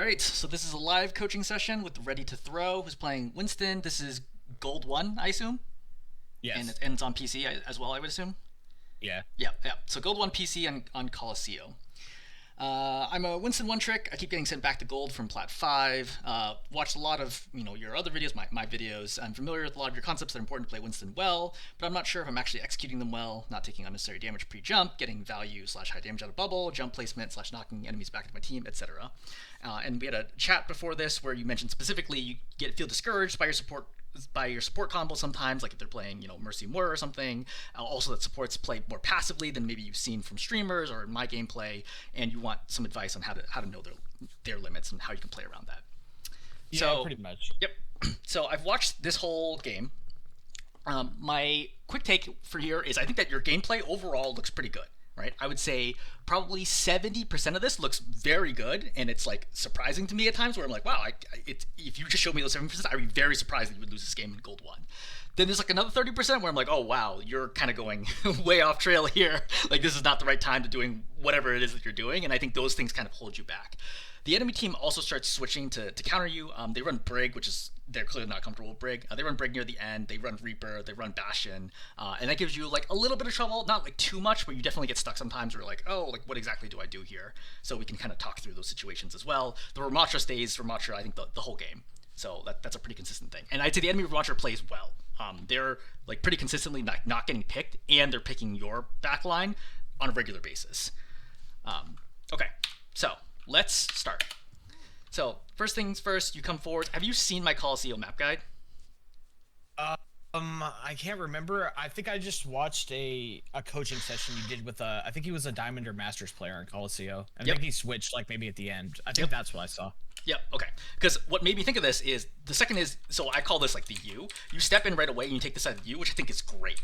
right, so this is a live coaching session with Ready2Throw, who's playing Winston. This is Gold 1, I assume? Yes. And it's on PC as well, I would assume? Yeah. Yeah. So Gold 1 PC on Colosseo. I'm a Winston one trick. I keep getting sent back to gold from Plat 5. Watched a lot of your other videos, my videos. I'm familiar with a lot of your concepts that are important to play Winston well, but I'm not sure if I'm actually executing them well, not taking unnecessary damage pre-jump, getting value / high damage out of bubble, jump placement / knocking enemies back into my team, etc. And we had a chat before this where you mentioned specifically you feel discouraged by your support combo sometimes, like if they're playing, Mercy Moore or something. Also, that supports play more passively than maybe you've seen from streamers or in my gameplay, and you want some advice on how to know their limits and how you can play around that. Yeah, So, pretty much. yep. So I've watched this whole game. My quick take for here is I think that your gameplay overall looks pretty good. Right, I would say probably 70% of this looks very good, and it's like surprising to me at times where I'm like, wow, if you just showed me those 70%, I'd be very surprised that you would lose this game in Gold 1. Then there's like another 30% where I'm like, oh wow, you're kind of going way off trail here. Like this is not the right time to doing whatever it is that you're doing, and I think those things kind of hold you back. The enemy team also starts switching to counter you. They run Brig, which is they're clearly not comfortable with Brig. They run Brig near the end. They run Reaper. They run Bastion, and that gives you like a little bit of trouble. Not like too much, but you definitely get stuck sometimes. Where you're like, oh, like what exactly do I do here? So we can kind of talk through those situations as well. The Ramatra stays Ramatra, I think the whole game. So that's a pretty consistent thing. And I'd say the enemy Ramatra plays well. They're like pretty consistently not getting picked, and they're picking your backline on a regular basis. Okay, so let's start. So first things first, you come forward. Have you seen my Colosseo map guide? I can't remember. I think I just watched a coaching session you did with I think he was a Diamond or Masters player in Colosseo. I think he switched like maybe at the end. I think that's what I saw. Yep, okay. Because what made me think of this is, the second is, so I call this like the U. You step in right away and you take the side of the U, which I think is great.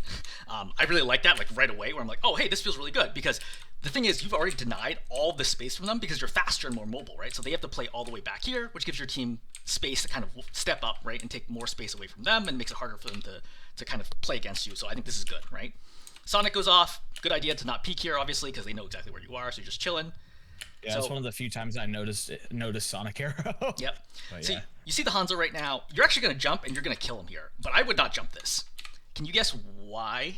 I really like that, like right away, where I'm like, oh, hey, this feels really good. Because the thing is, you've already denied all the space from them because you're faster and more mobile, right? So they have to play all the way back here, which gives your team space to kind of step up, right, and take more space away from them and makes it harder for them to kind of play against you. So I think this is good, right? Sonic goes off. Good idea to not peek here, obviously, because they know exactly where you are, so you're just chilling. Yeah, that's one of the few times I noticed Sonic Arrow. Yep. But So yeah. you see the Hanzo right now. You're actually going to jump and you're going to kill him here. But I would not jump this. Can you guess why?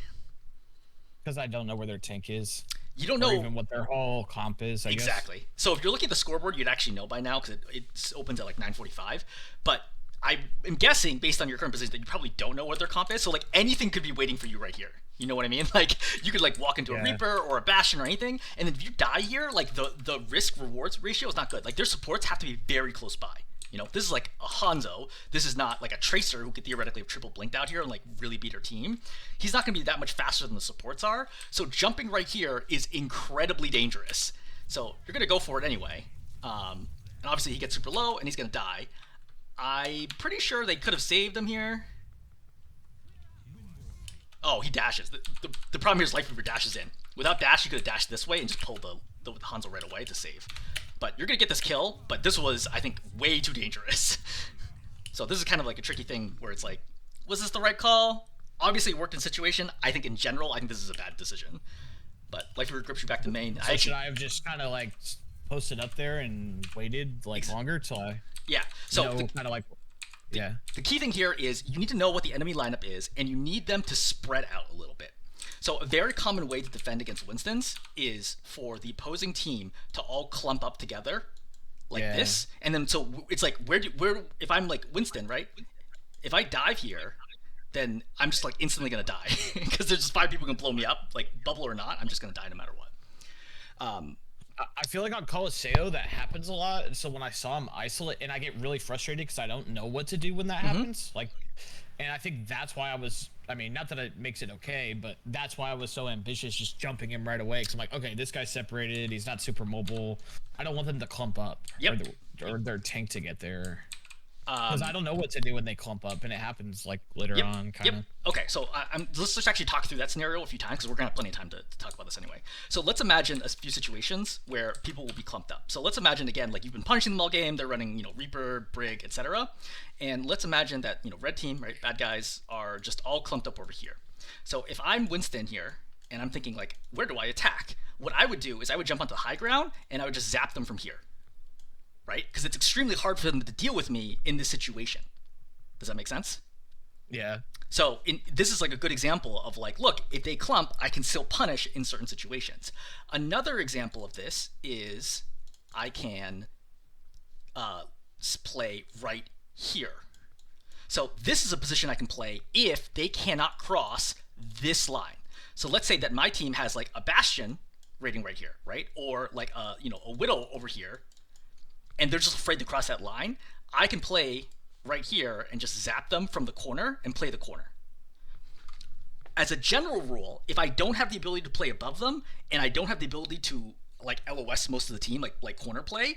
Because I don't know where their tank is. You don't Or know even what their whole comp is, I guess. exactly. So if you're looking at the scoreboard, you'd actually know by now because it opens at like 9:45. But I am guessing, based on your current position, that you probably don't know what their comp is. So like anything could be waiting for you right here. You know what I mean? Like you could like walk into a Reaper or a Bastion or anything, and then if you die here, like the risk rewards ratio is not good. Like their supports have to be very close by. This is like a Hanzo. This is not like a Tracer who could theoretically have triple blinked out here and like really beat her team. He's not going to be that much faster than the supports are. So jumping right here is incredibly dangerous. So you're going to go for it anyway. And obviously he gets super low and he's going to die. I'm pretty sure they could have saved him here. Oh, he dashes. The problem here is Life Weaver dashes in. Without dash, you could have dashed this way and just pulled the Hanzo right away to save. But you're going to get this kill, but this was, I think, way too dangerous. So this is kind of like a tricky thing where it's like, was this the right call? Obviously, it worked in situation. I think in general, I think this is a bad decision. But Life Weaver grips you back to main. So should I have just kind of like posted up there and waited like longer till I... Yeah. So kind of like... Yeah. The key thing here is you need to know what the enemy lineup is, and you need them to spread out a little bit. So a very common way to defend against Winstons is for the opposing team to all clump up together like this, and then so it's like where if I'm like Winston, right? If I dive here, then I'm just like instantly gonna die because there's just 5 people who can blow me up, like bubble or not. I'm just gonna die no matter what. I feel like on Colosseo that happens a lot. So when I saw him isolate, and I get really frustrated because I don't know what to do when that happens. Like, and I think that's why I mean, not that it makes it okay, but that's why I was so ambitious, just jumping him right away. Because I'm like, okay, this guy's separated. He's not super mobile. I don't want them to clump up. Yep. Or their tank to get there. Because I don't know what to do when they clump up, and it happens like later on, kind of. Okay, so let's just actually talk through that scenario a few times because we're gonna have plenty of time to talk about this anyway. So let's imagine a few situations where people will be clumped up. So let's imagine again, like you've been punishing them all game. They're running, Reaper, Brig, etc. And let's imagine that red team, right, bad guys are just all clumped up over here. So if I'm Winston here and I'm thinking like, where do I attack? What I would do is I would jump onto the high ground and I would just zap them from here. right? Because it's extremely hard for them to deal with me in this situation. Does that make sense? Yeah. So this is like a good example of like, look, if they clump, I can still punish in certain situations. Another example of this is I can play right here. So this is a position I can play if they cannot cross this line. So let's say that my team has like a Bastion rating right here, right? Or like a Widow over here, and they're just afraid to cross that line. I can play right here and just zap them from the corner and play the corner. As a general rule, if I don't have the ability to play above them and I don't have the ability to like LOS most of the team, like corner play,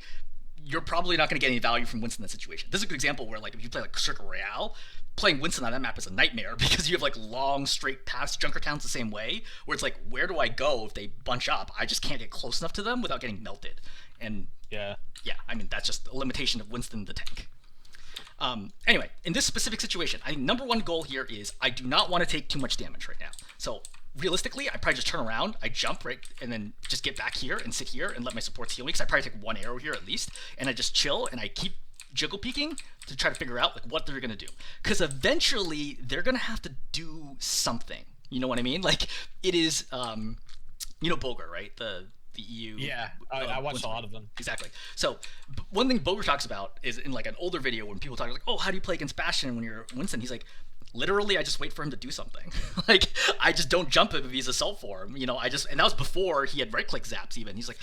you're probably not going to get any value from Winston in that situation. This is a good example where like if you play like Circle Royale, playing Winston on that map is a nightmare because you have like long straight paths. Junkertown's the same way, where it's like, where do I go if they bunch up? I just can't get close enough to them without getting melted. And yeah, I mean that's just a limitation of Winston the tank. Anyway, in this specific situation, I think number one goal here is I do not want to take too much damage right now. So realistically, I probably just turn around, I jump, right, and then just get back here and sit here and let my supports heal me, because I probably take one arrow here at least, and I just chill and I keep jiggle peeking to try to figure out like what they're gonna do, because eventually they're gonna have to do something. You know what I mean? Like it is, Boger, right? The EU. Yeah, I watched a lot of them. Exactly. So one thing Boger talks about is in like an older video when people talk like, oh, how do you play against Bastion when you're Winston? He's like, literally, I just wait for him to do something. Like, I just don't jump him if he's assault form. And that was before he had right-click zaps even. He's like,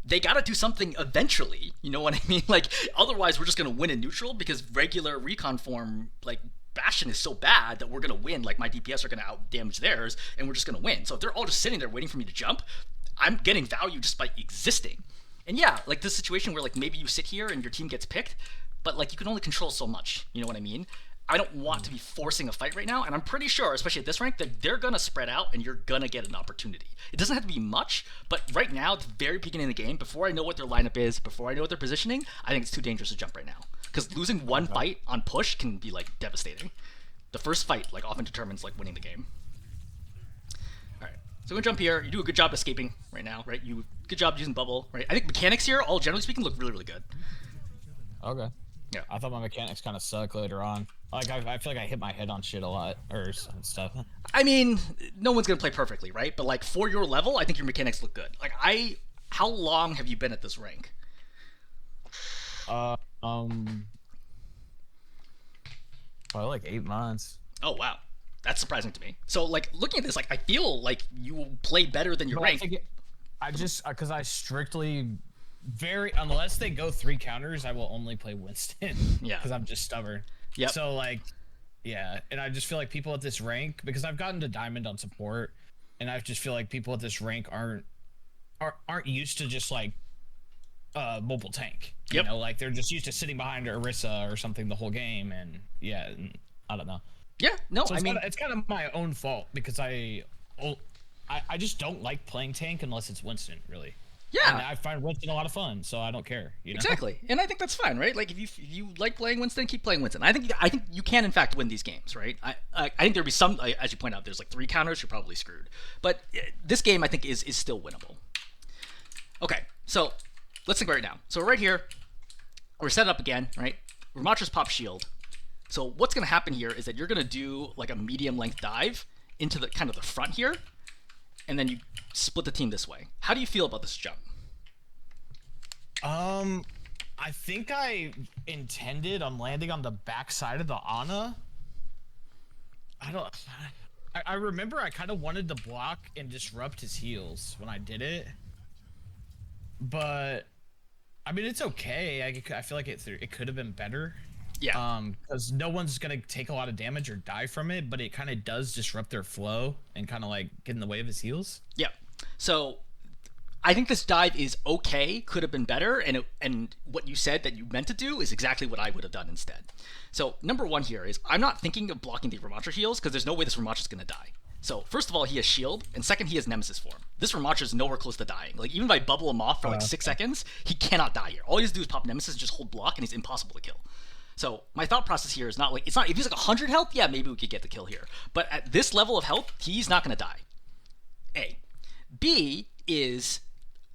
they gotta do something eventually. You know what I mean? Like, otherwise we're just gonna win in neutral because regular recon form, like, Bastion is so bad that we're gonna win. Like, my DPS are gonna out damage theirs, and we're just gonna win. So if they're all just sitting there waiting for me to jump, I'm getting value just by existing. And yeah, like this situation where like maybe you sit here and your team gets picked, but like you can only control so much. You know what I mean? I don't want to be forcing a fight right now, and I'm pretty sure, especially at this rank, that they're gonna spread out and you're gonna get an opportunity. It doesn't have to be much, but right now, at the very beginning of the game, before I know what their lineup is, before I know what their positioning, I think it's too dangerous to jump right now. Because losing one fight on push can be like devastating. The first fight like often determines like winning the game. So we're gonna jump here. You do a good job escaping right now, right? Good job using bubble, right? I think mechanics here, all generally speaking, look really, really good. Okay. Yeah. I thought my mechanics kind of suck later on. Like I feel like I hit my head on shit a lot or stuff. I mean, no one's gonna play perfectly, right? But like for your level, I think your mechanics look good. Like how long have you been at this rank? Probably like 8 months. Oh wow. That's surprising to me. So, like, looking at this, like, I feel like you play better than your rank. I just, because I strictly, unless they go 3 counters, I will only play Winston. Yeah. Because I'm just stubborn. Yeah. So, like, yeah. And I just feel like people at this rank, because I've gotten to Diamond on support, and I just feel like people at this rank aren't used to just, like, mobile tank. You know, like, they're just used to sitting behind Orisa or something the whole game, and, yeah, I don't know. Yeah, no, so I mean, it's kind of my own fault because I just don't like playing tank unless it's Winston, really. Yeah, and I find Winston a lot of fun, so I don't care. You know? Exactly, and I think that's fine, right? Like if you like playing Winston, keep playing Winston. I think you can in fact win these games, right? I think there'll be some, as you point out, there's like 3 counters, you're probably screwed. But this game I think is still winnable. Okay, so let's think right now. So right here, we're set up again, right? Ramatra's pop shield. So what's going to happen here is that you're going to do like a medium length dive into the kind of the front here, and then you split the team this way. How do you feel about this jump? I think I intended on landing on the back side of the Ana. I remember I kind of wanted to block and disrupt his heals when I did it, but I mean it's okay. I feel like it could have been better. Yeah. Because no one's gonna take a lot of damage or die from it, but it kind of does disrupt their flow and kind of like get in the way of his heals. Yeah. So I think this dive is okay. Could have been better, and what you said that you meant to do is exactly what I would have done instead. So number one here is I'm not thinking of blocking the Ramatra heals because there's no way this Ramatra's gonna die. So first of all, he has shield, and second, he has Nemesis form. This Ramatra is nowhere close to dying. Like even if I bubble him off for like 6 seconds, he cannot die here. All he has to do is pop Nemesis, just hold block, and he's impossible to kill. So my thought process here is not like, if he's like 100 health, yeah, maybe we could get the kill here. But at this level of health, he's not going to die. A. B is,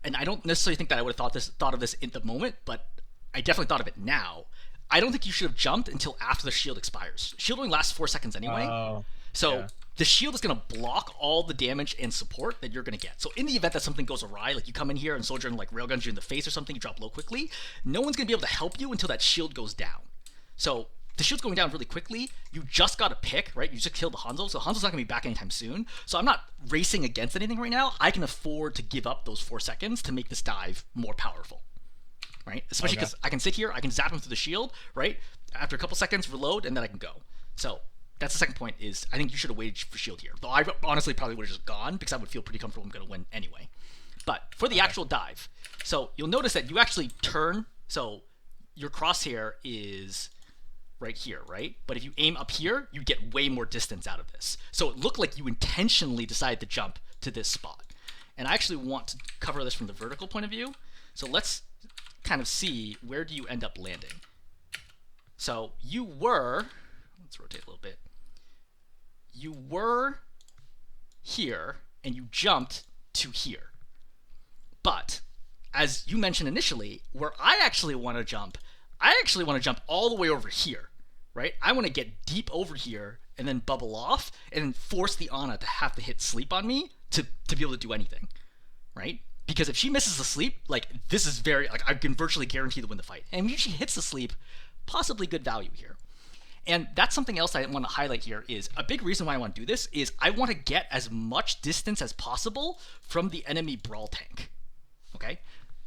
and I don't necessarily think that I would have thought of this in the moment, but I definitely thought of it now. I don't think you should have jumped until after the shield expires. Shield only lasts 4 seconds anyway. Oh. So Yeah. the shield is going to block all the damage and support that you're going to get. So in the event that something goes awry, like you come in here and Sojourn like railguns you in the face or something, you drop low quickly, no one's going to be able to help you until that shield goes down. So the shield's going down really quickly. You just got to pick, right? You just killed the Hanzo, so Hanzo's not going to be back anytime soon. So I'm not racing against anything right now. I can afford to give up those 4 seconds to make this dive more powerful, right? Especially because I can sit here, I can zap him through the shield, right? After a couple seconds, reload, and then I can go. So that's the second point is I think you should have waited for shield here. Though I honestly probably would have just gone because I would feel pretty comfortable I'm going to win anyway. But for the actual dive, so you'll notice that you actually turn, so your crosshair is right here, right? But if you aim up here, you get way more distance out of this. So it looked like you intentionally decided to jump to this spot. And I actually want to cover this from the vertical point of view. So let's kind of see where do you end up landing. So you were, let's rotate a little bit. You were here and you jumped to here. But as you mentioned initially, where I actually want to jump all the way over here, right? I want to get deep over here and then bubble off and then force the Ana to have to hit sleep on me to be able to do anything, right? Because if she misses the sleep, like this is very, like I can virtually guarantee to win the fight. And if she hits the sleep, possibly good value here. And that's something else I want to highlight here is a big reason why I want to do this is I want to get as much distance as possible from the enemy brawl tank, okay?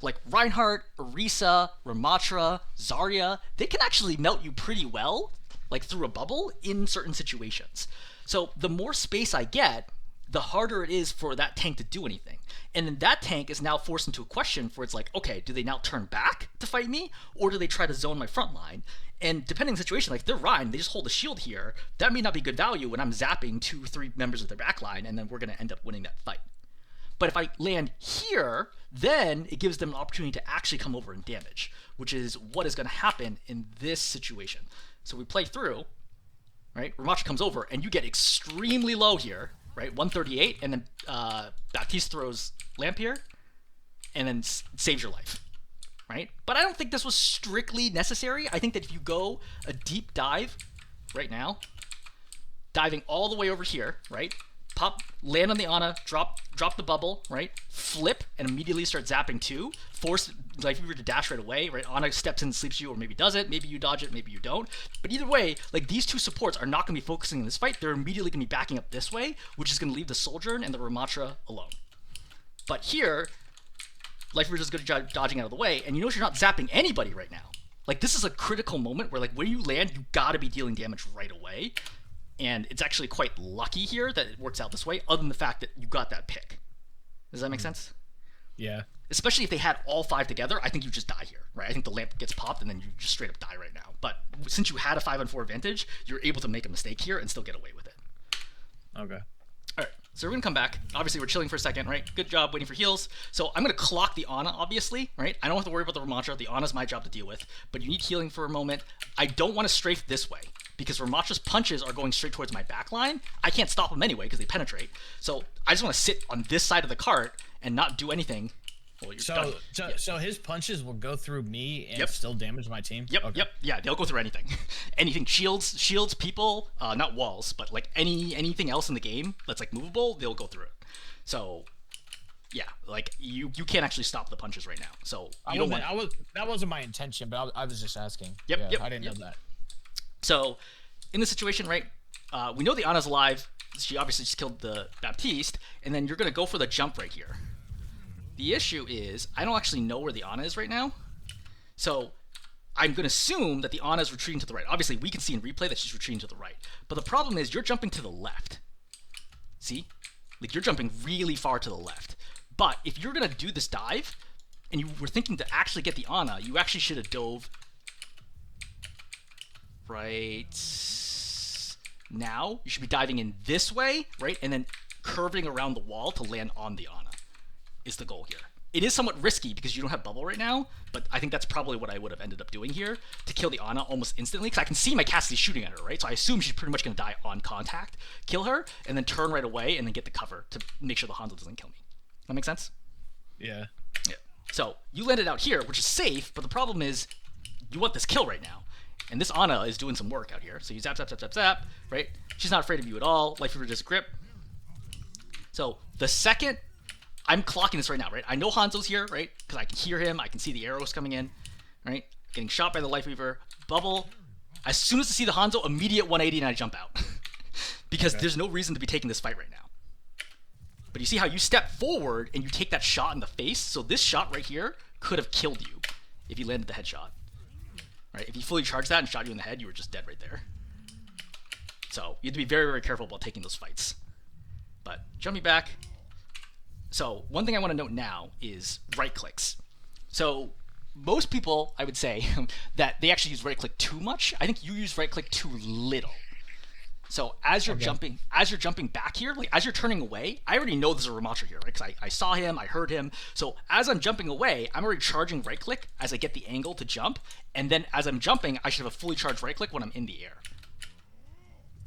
Like Reinhardt, Orisa, Ramatra, Zarya, they can actually melt you pretty well, like through a bubble in certain situations. So the more space I get, the harder it is for that tank to do anything. And then that tank is now forced into a question for it's like, okay, do they now turn back to fight me? Or do they try to zone my front line? And depending on the situation, like if they're Rein, they just hold a shield here. That may not be good value when I'm zapping 2-3 members of their backline, and then we're going to end up winning that fight. But if I land here, then it gives them an opportunity to actually come over and damage, which is what is going to happen in this situation. So we play through, right? Ramatra comes over, and you get extremely low here, right? 138, and then Baptiste throws Lamp here, and then saves your life, right? But I don't think this was strictly necessary. I think that if you go a deep dive right now, diving all the way over here, right? Pop, land on the Ana, drop the bubble, right? Flip, and immediately start zapping too. Force, like if you were to dash right away, right? Ana steps in and sleeps you, or maybe does it. Maybe you dodge it, maybe you don't. But either way, like these two supports are not going to be focusing in this fight. They're immediately going to be backing up this way, which is going to leave the Sojourn and the Ramatra alone. But here, Life Ridge is good at dodging out of the way, and you notice you're not zapping anybody right now. Like this is a critical moment where like when you land, you got to be dealing damage right away. And it's actually quite lucky here that it works out this way, other than the fact that you got that pick. Does that make sense? Yeah. Especially if they had all 5 together, I think you just die here, right? I think the lamp gets popped and then you just straight up die right now. But since you had a 5-on-4 advantage, you're able to make a mistake here and still get away with it. Okay. All right, so we're going to come back. Obviously, we're chilling for a second, right? Good job waiting for heals. So I'm going to clock the Ana, obviously, right? I don't have to worry about the Ramatra. The Ana's my job to deal with. But you need healing for a moment. I don't want to strafe this way, because Ramatra's punches are going straight towards my backline. I can't stop them anyway because they penetrate. So I just want to sit on this side of the cart and not do anything. Well, So his punches will go through me and still damage my team? Yep, Okay. yep, yeah, they'll go through anything. Anything, shields, people, not walls, but like anything else in the game that's like movable, they'll go through it. So, yeah, like you can't actually stop the punches right now. So that wasn't my intention, but I was just asking. Yep, I didn't know that. So, in this situation, right, we know the Ana's alive. She obviously just killed the Baptiste, and then you're going to go for the jump right here. The issue is, I don't actually know where the Ana is right now. So, I'm going to assume that the Ana is retreating to the right. Obviously, we can see in replay that she's retreating to the right. But the problem is, you're jumping to the left. See? Like, you're jumping really far to the left. But if you're going to do this dive, and you were thinking to actually get the Ana, you actually should have dove right now. You should be diving in this way, right? And then curving around the wall to land on the Ana is the goal here. It is somewhat risky because you don't have bubble right now, but I think that's probably what I would have ended up doing here to kill the Ana almost instantly, because I can see my Cassidy shooting at her, right? So I assume she's pretty much going to die on contact, kill her, and then turn right away and then get the cover to make sure the Hanzo doesn't kill me. That make sense? Yeah. Yeah. So you landed out here, which is safe, but the problem is you want this kill right now. And this Ana is doing some work out here. So you zap, zap, zap, zap, zap, right? She's not afraid of you at all. Life Weaver just grip. So the second I'm clocking this right now, right? I know Hanzo's here, right? Because I can hear him. I can see the arrows coming in, right? Getting shot by the Life Weaver. Bubble. As soon as I see the Hanzo, immediate 180 and I jump out. Because there's no reason to be taking this fight right now. But you see how you step forward and you take that shot in the face? So this shot right here could have killed you if you landed the headshot. Right? If you fully charged that and shot you in the head, you were just dead right there. So you have to be very, very careful about taking those fights. But jumping back. So one thing I want to note now is right clicks. So most people, I would say, that they actually use right click too much. I think you use right click too little. So as you're jumping back here, like as you're turning away, I already know there's a Ramattra here, right? Because I saw him, I heard him. So as I'm jumping away, I'm already charging right click as I get the angle to jump, and then as I'm jumping, I should have a fully charged right click when I'm in the air.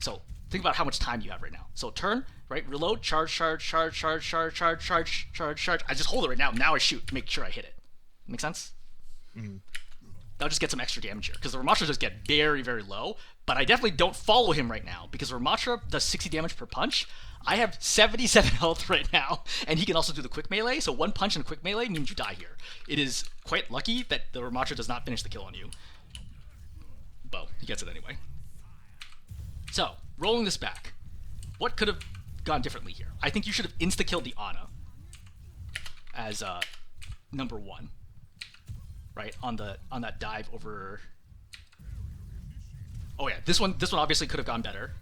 So think about how much time you have right now. So turn, right, reload, charge, charge, charge, charge, charge, charge, charge, charge, charge. I just hold it right now. Now I shoot to make sure I hit it. Make sense? Mm-hmm. That'll just get some extra damage here, because the Ramattra just get very, very low, but I definitely don't follow him right now, because Ramattra does 60 damage per punch. I have 77 health right now, and he can also do the quick melee, so one punch and a quick melee means you die here. It is quite lucky that the Ramattra does not finish the kill on you. But he gets it anyway. So, rolling this back, what could have gone differently here? I think you should have insta-killed the Ana as number one. Right, on that dive over. Oh yeah, this one obviously could have gone better,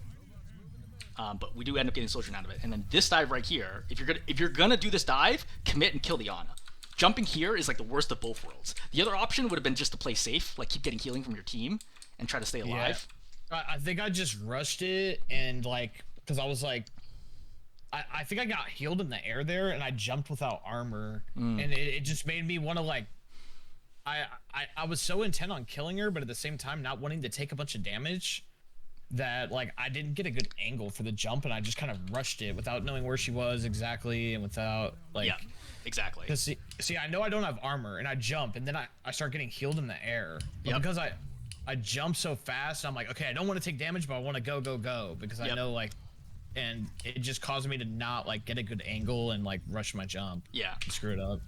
but we do end up getting Sojourn out of it. And then this dive right here, if you're gonna do this dive, commit and kill the Ana. Jumping here is like the worst of both worlds. The other option would have been just to play safe, like keep getting healing from your team and try to stay alive. Yeah. I think I just rushed it and like because I was like. I think I got healed in the air there and I jumped without armor and it just made me want to like. I was so intent on killing her, but at the same time not wanting to take a bunch of damage that like I didn't get a good angle for the jump and I just kind of rushed it without knowing where she was exactly and without like yeah, exactly. See, I know I don't have armor and I jump and then I start getting healed in the air. But because I jump so fast, I'm like, okay, I don't want to take damage, but I want to go because I know like and it just caused me to not like get a good angle and like rush my jump. Yeah, and screw it up.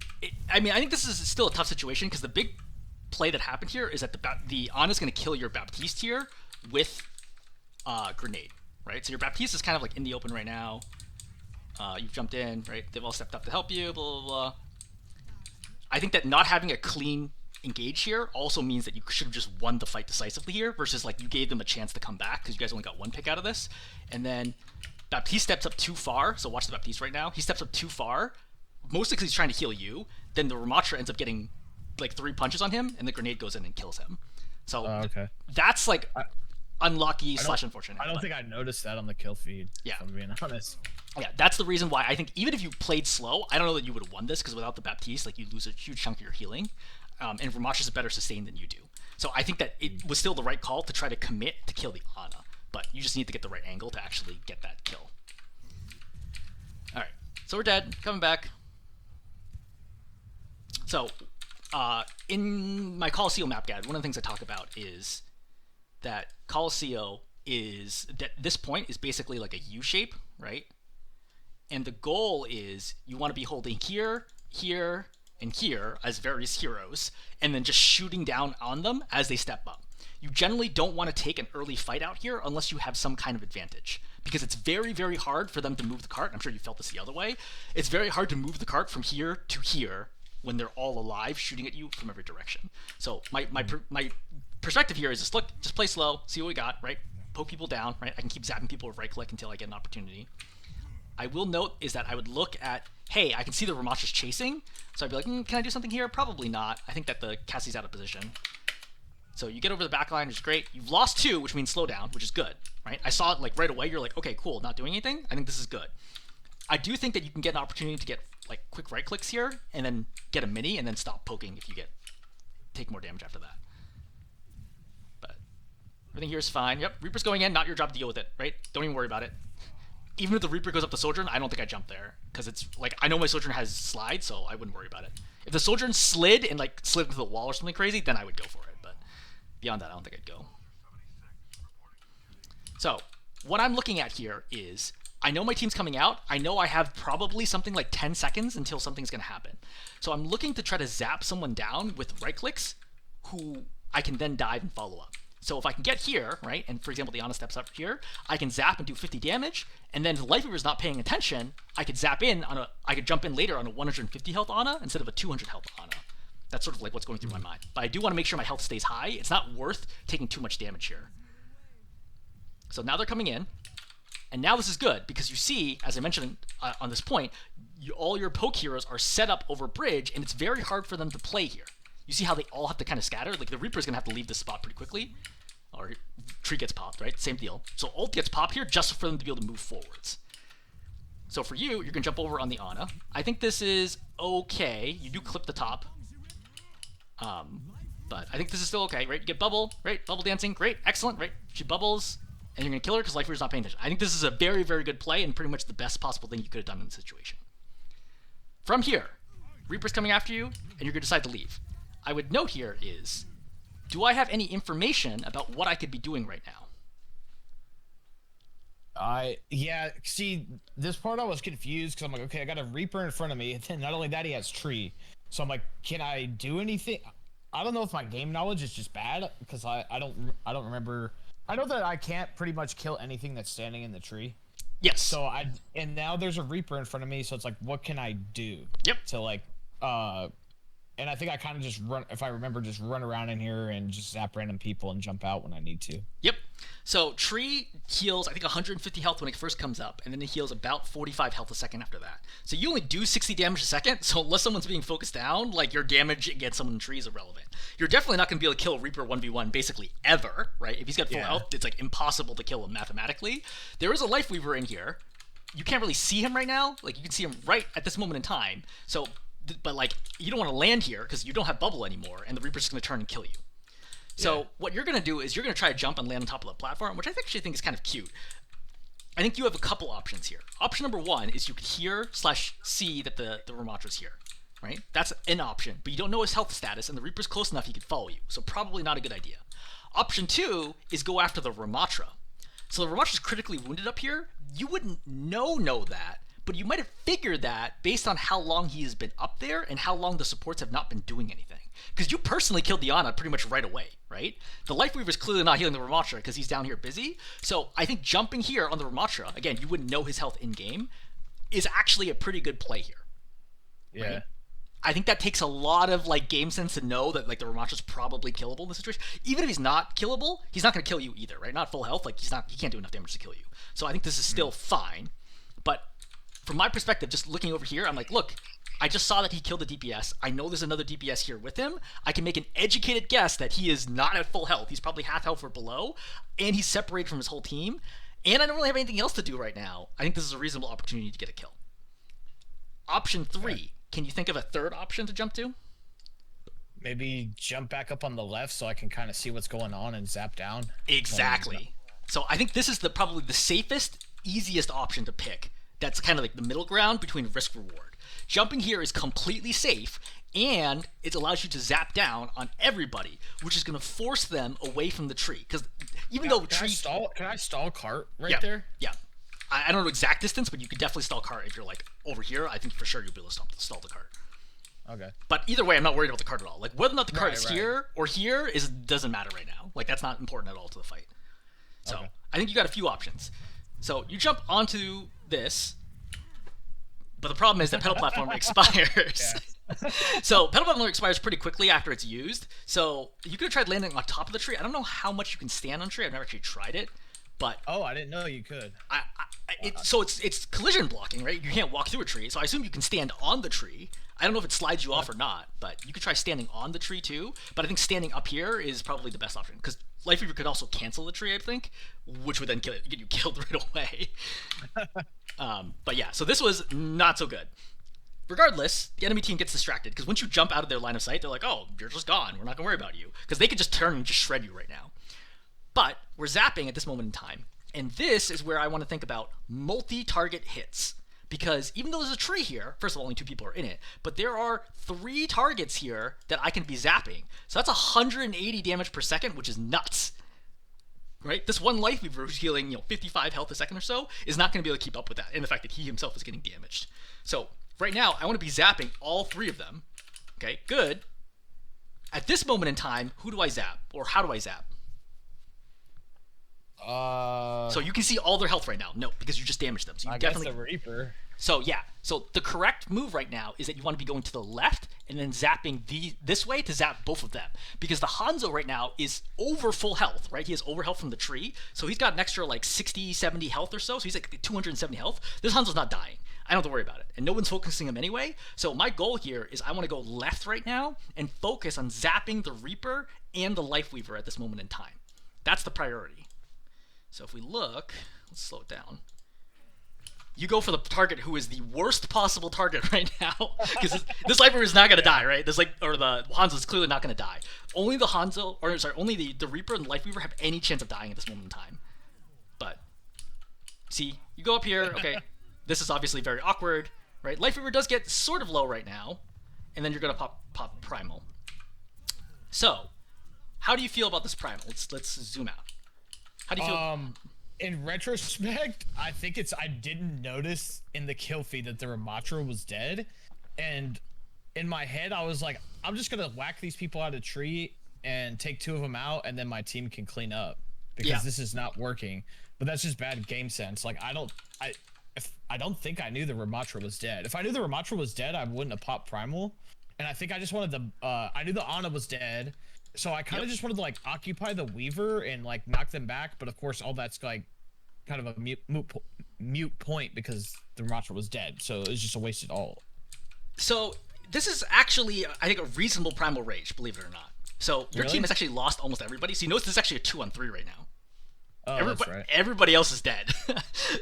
I mean, I think this is still a tough situation because the big play that happened here is that the Ana's going to kill your Baptiste here with grenade, right? So your Baptiste is kind of like in the open right now. You've jumped in, right? They've all stepped up to help you. Blah blah blah. I think that not having a clean engage here also means that you should have just won the fight decisively here versus like you gave them a chance to come back because you guys only got one pick out of this, and then. Baptiste steps up too far, so watch the Baptiste right now. He steps up too far, mostly because he's trying to heal you. Then the Ramattra ends up getting like 3 punches on him, and the grenade goes in and kills him. So that's like unlucky / unfortunate. I don't think I noticed that on the kill feed. Yeah, if I'm being honest. Yeah, that's the reason why I think even if you played slow, I don't know that you would have won this because without the Baptiste, like you lose a huge chunk of your healing, and Ramattra's better sustained than you do. So I think that it was still the right call to try to commit to kill the Ana. But you just need to get the right angle to actually get that kill. Alright, so we're dead. Coming back. So, in my Colosseo map guide, one of the things I talk about is that Colosseo is, that this point is basically like a U shape, right? And the goal is you want to be holding here, here, and here as various heroes, and then just shooting down on them as they step up. You generally don't want to take an early fight out here unless you have some kind of advantage, because it's very, very hard for them to move the cart. I'm sure you felt this the other way. It's very hard to move the cart from here to here when they're all alive shooting at you from every direction. So my perspective here is just play slow, see what we got, right? Poke people down, right? I can keep zapping people with right click until I get an opportunity. I will note is that I would look at, hey, I can see the Ramattra's chasing, so I'd be like, can I do something here? Probably not. I think that the Cassie's out of position. So you get over the back line, which is great. You've lost 2, which means slow down, which is good, right? I saw it like right away. You're like, okay, cool, not doing anything. I think this is good. I do think that you can get an opportunity to get like quick right clicks here and then get a mini and then stop poking if you take more damage after that. But everything here is fine. Yep, Reaper's going in, not your job to deal with it, right? Don't even worry about it. Even if the Reaper goes up to Sojourn, I don't think I jump there because it's like, I know my Sojourn has slide, so I wouldn't worry about it. If the Sojourn slid and like slid into the wall or something crazy, then I would go for it, but Beyond that, I don't think I'd go. So what I'm looking at here is I know my team's coming out. I know I have probably something like 10 seconds until something's going to happen. So I'm looking to try to zap someone down with right clicks who I can then dive and follow up. So if I can get here, right, and for example, the Ana steps up here, I can zap and do 50 damage, and then if the Life Weaver's not paying attention, I could zap in on I could jump in later on a 150 health Ana instead of a 200 health Ana. That's sort of like what's going through my mind. But I do want to make sure my health stays high. It's not worth taking too much damage here. So now they're coming in, and now this is good because you see, as I mentioned on this point, all your poke heroes are set up over bridge, and it's very hard for them to play here. You see how they all have to kind of scatter? Like the Reaper's going to have to leave this spot pretty quickly, or tree gets popped, right? Same deal. So ult gets popped here just for them to be able to move forwards. So for you, you're going to jump over on the Ana. I think this is okay. You do clip the top. But I think this is still okay, right? You get bubble, right? Bubble dancing, great, excellent, right? She bubbles, and you're going to kill her because Life Weaver's not paying attention. I think this is a very, very good play and pretty much the best possible thing you could have done in the situation. From here, Reaper's coming after you, and you're going to decide to leave. I would note here is, do I have any information about what I could be doing right now? Yeah, see, this part I was confused because I'm like, okay, I got a Reaper in front of me, and then not only that, he has tree. So I'm like, can I do anything? I don't know if my game knowledge is just bad because I don't remember. I know that I can't pretty much kill anything that's standing in the tree. Yes. So and now there's a Reaper in front of me, so it's like, what can I do? Yep. To like, and I think I kind of just run, if I remember, just run around in here and just zap random people and jump out when I need to. Yep. So tree heals, I think 150 health when it first comes up, and then it heals about 45 health a second after that. So you only do 60 damage a second, so unless someone's being focused down, like your damage against someone in tree is irrelevant. You're definitely not going to be able to kill Reaper 1v1 basically ever, right? If he's got full health, it's like impossible to kill him mathematically. There is a Life Weaver in here. You can't really see him right now. Like you can see him right at this moment in time. So, but like you don't want to land here because you don't have bubble anymore, and the Reaper's just going to turn and kill you. So what you're going to do is you're going to try to jump and land on top of the platform, which I actually think is kind of cute. I think you have a couple options here. Option number one is you could hear/see that the Ramatra's here, right? That's an option, but you don't know his health status, and the Reaper's close enough he could follow you, so probably not a good idea. Option two is go after the Ramatra. So the Ramatra's critically wounded up here. You wouldn't know that, but you might have figured that based on how long he has been up there and how long the supports have not been doing anything. Because you personally killed the Ana pretty much right away, right? The Life Weaver's clearly not healing the Ramatra because he's down here busy. So I think jumping here on the Ramatra, again, you wouldn't know his health in-game, is actually a pretty good play here. Yeah. Right? I think that takes a lot of like game sense to know that like the Ramatra's probably killable in this situation. Even if he's not killable, he's not going to kill you either, right? Not full health, like he can't do enough damage to kill you. So I think this is still fine. But from my perspective, just looking over here, I'm like, look, I just saw that he killed the DPS. I know there's another DPS here with him. I can make an educated guess that he is not at full health. He's probably half health or below, and he's separated from his whole team. And I don't really have anything else to do right now. I think this is a reasonable opportunity to get a kill. Option three. Can you think of a third option to jump to? Maybe jump back up on the left so I can kind of see what's going on and zap down. Exactly. So I think this is probably the safest, easiest option to pick. That's kind of like the middle ground between risk reward. Jumping here is completely safe, and it allows you to zap down on everybody, which is going to force them away from the tree. Because even though can I stall cart there? Yeah. I don't know exact distance, but you could definitely stall cart if you're like over here. I think for sure you'll be able to stall the cart. Okay. But either way, I'm not worried about the cart at all. Like whether or not the cart is here or here doesn't matter right now. Like that's not important at all to the fight. So I think you got a few options. So you jump onto this, but the problem is that pedal platform expires. So pedal platform expires pretty quickly after it's used. So you could have tried landing on top of the tree. I don't know how much you can stand on a tree. I've never actually tried it. But I didn't know you could. So it's collision blocking, right? You can't walk through a tree. So I assume you can stand on the tree. I don't know if it slides you off or not, but you could try standing on the tree too. But I think standing up here is probably the best option because Life Weaver could also cancel the tree, I think, which would then get you killed right away. But yeah, so this was not so good. Regardless, the enemy team gets distracted because once you jump out of their line of sight, they're like, "Oh, you're just gone. We're not gonna worry about you," because they could just turn and just shred you right now. But we're zapping at this moment in time, and this is where I want to think about multi-target hits. because even though there's a tree here, first of all, only 2 people are in it, but there are 3 targets here that I can be zapping. So that's 180 damage per second, which is nuts. Right? This one Life Weaver who's healing, 55 health a second or so is not going to be able to keep up with that, and the fact that he himself is getting damaged. So right now, I want to be zapping all 3 of them. Okay, good. At this moment in time, who do I zap? Or how do I zap? So you can see all their health right now. No, because you just damaged them. So you I definitely guess the Reaper. So yeah, so the correct move right now is that you want to be going to the left and then zapping this way to zap both of them. Because the Hanzo right now is over full health, right? He has over health from the tree. So he's got an extra like 60, 70 health or so. So he's like 270 health. This Hanzo's not dying. I don't have to worry about it. And no one's focusing him anyway. So my goal here is I want to go left right now and focus on zapping the Reaper and the Life Weaver at this moment in time. That's the priority. So if we look, let's slow it down. You go for the target who is the worst possible target right now, because this Life Weaver is not going to die, right? The Hanzo is clearly not going to die. Only the Hanzo, or sorry, only the Reaper and the Life Weaver have any chance of dying at this moment in time. But see, you go up here. Okay, this is obviously very awkward, right? Life Weaver does get sort of low right now, and then you're going to pop Primal. So, how do you feel about this Primal? Let's zoom out. How do you feel? In retrospect, I think I didn't notice in the kill feed that the Ramatra was dead, and in my head I was like, I'm just gonna whack these people out of the tree and take 2 of them out, and then my team can clean up because this is not working. But that's just bad game sense. Like I don't think I knew the Ramatra was dead. If I knew the Ramatra was dead, I wouldn't have popped Primal. And I think I just wanted I knew the Ana was dead. So I kind of just wanted to like occupy the Weaver and like knock them back, but of course all that's like kind of a mute point because the Ramatra was dead, so it was just a wasted ult. So this is actually, I think, a reasonable Primal Rage, believe it or not. So your team has actually lost almost everybody. So you notice this is actually a 2-on-3 right now. Oh, that's right. Everybody else is dead.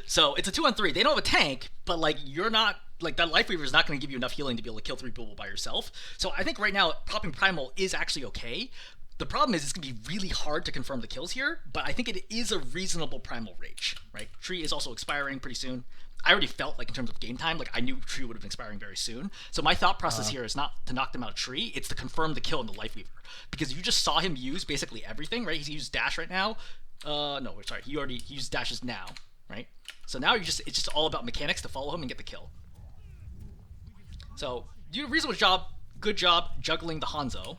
So it's a 2-on-3. They don't have a tank, but like you're not, like that Life Weaver is not going to give you enough healing to be able to kill 3 people by yourself. So I think right now popping Primal is actually okay. The problem is it's going to be really hard to confirm the kills here, but I think it is a reasonable Primal Rage, right? Tree is also expiring pretty soon. I already felt like in terms of game time, like I knew Tree would have been expiring very soon. So my thought process here is not to knock them out of Tree, it's to confirm the kill in the Life Weaver. Because you just saw him use basically everything, right? He's used dash right now. No, sorry, he used dashes now, right? So now it's just all about mechanics to follow him and get the kill. So you did a reasonable good job juggling the Hanzo.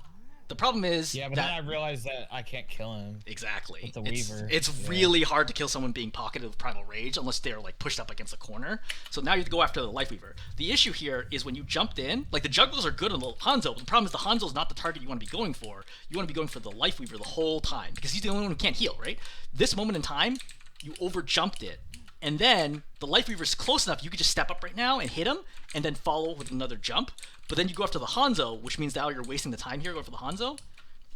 The problem is then I realized that I can't kill him. Exactly. With the Weaver. It's really hard to kill someone being pocketed with Primal Rage unless they're like pushed up against the corner. So now you have to go after the Life Weaver. The issue here is when you jumped in, like the jugglers are good on the Hanzo, but the problem is the Hanzo is not the target you want to be going for. You want to be going for the Life Weaver the whole time because he's the only one who can't heal, right? This moment in time, you over jumped it. And then the Life Weaver's close enough, you could just step up right now and hit him and then follow with another jump. But then you go after the Hanzo, which means now you're wasting the time here going for the Hanzo.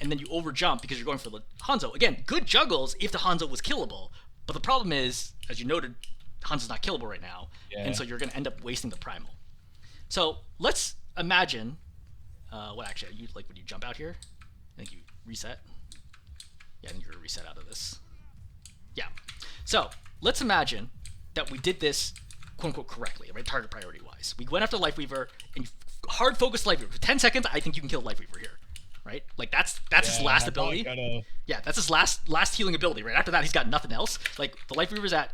And then you over jump because you're going for the Hanzo. Again, good juggles if the Hanzo was killable. But the problem is, as you noted, Hanzo's not killable right now. Yeah. And so you're going to end up wasting the Primal. So let's imagine, what actually, when you jump out here, I think you reset. Yeah, I think you're going to reset out of this. Yeah. So let's imagine that we did this, quote unquote, correctly, right? Target priority wise. We went after Life Weaver and hard focused Life Weaver. For 10 seconds, I think you can kill Life Weaver here. Right? Like that's his last ability. Yeah, that's his last healing ability, right? After that, he's got nothing else. Like the Life Weaver's at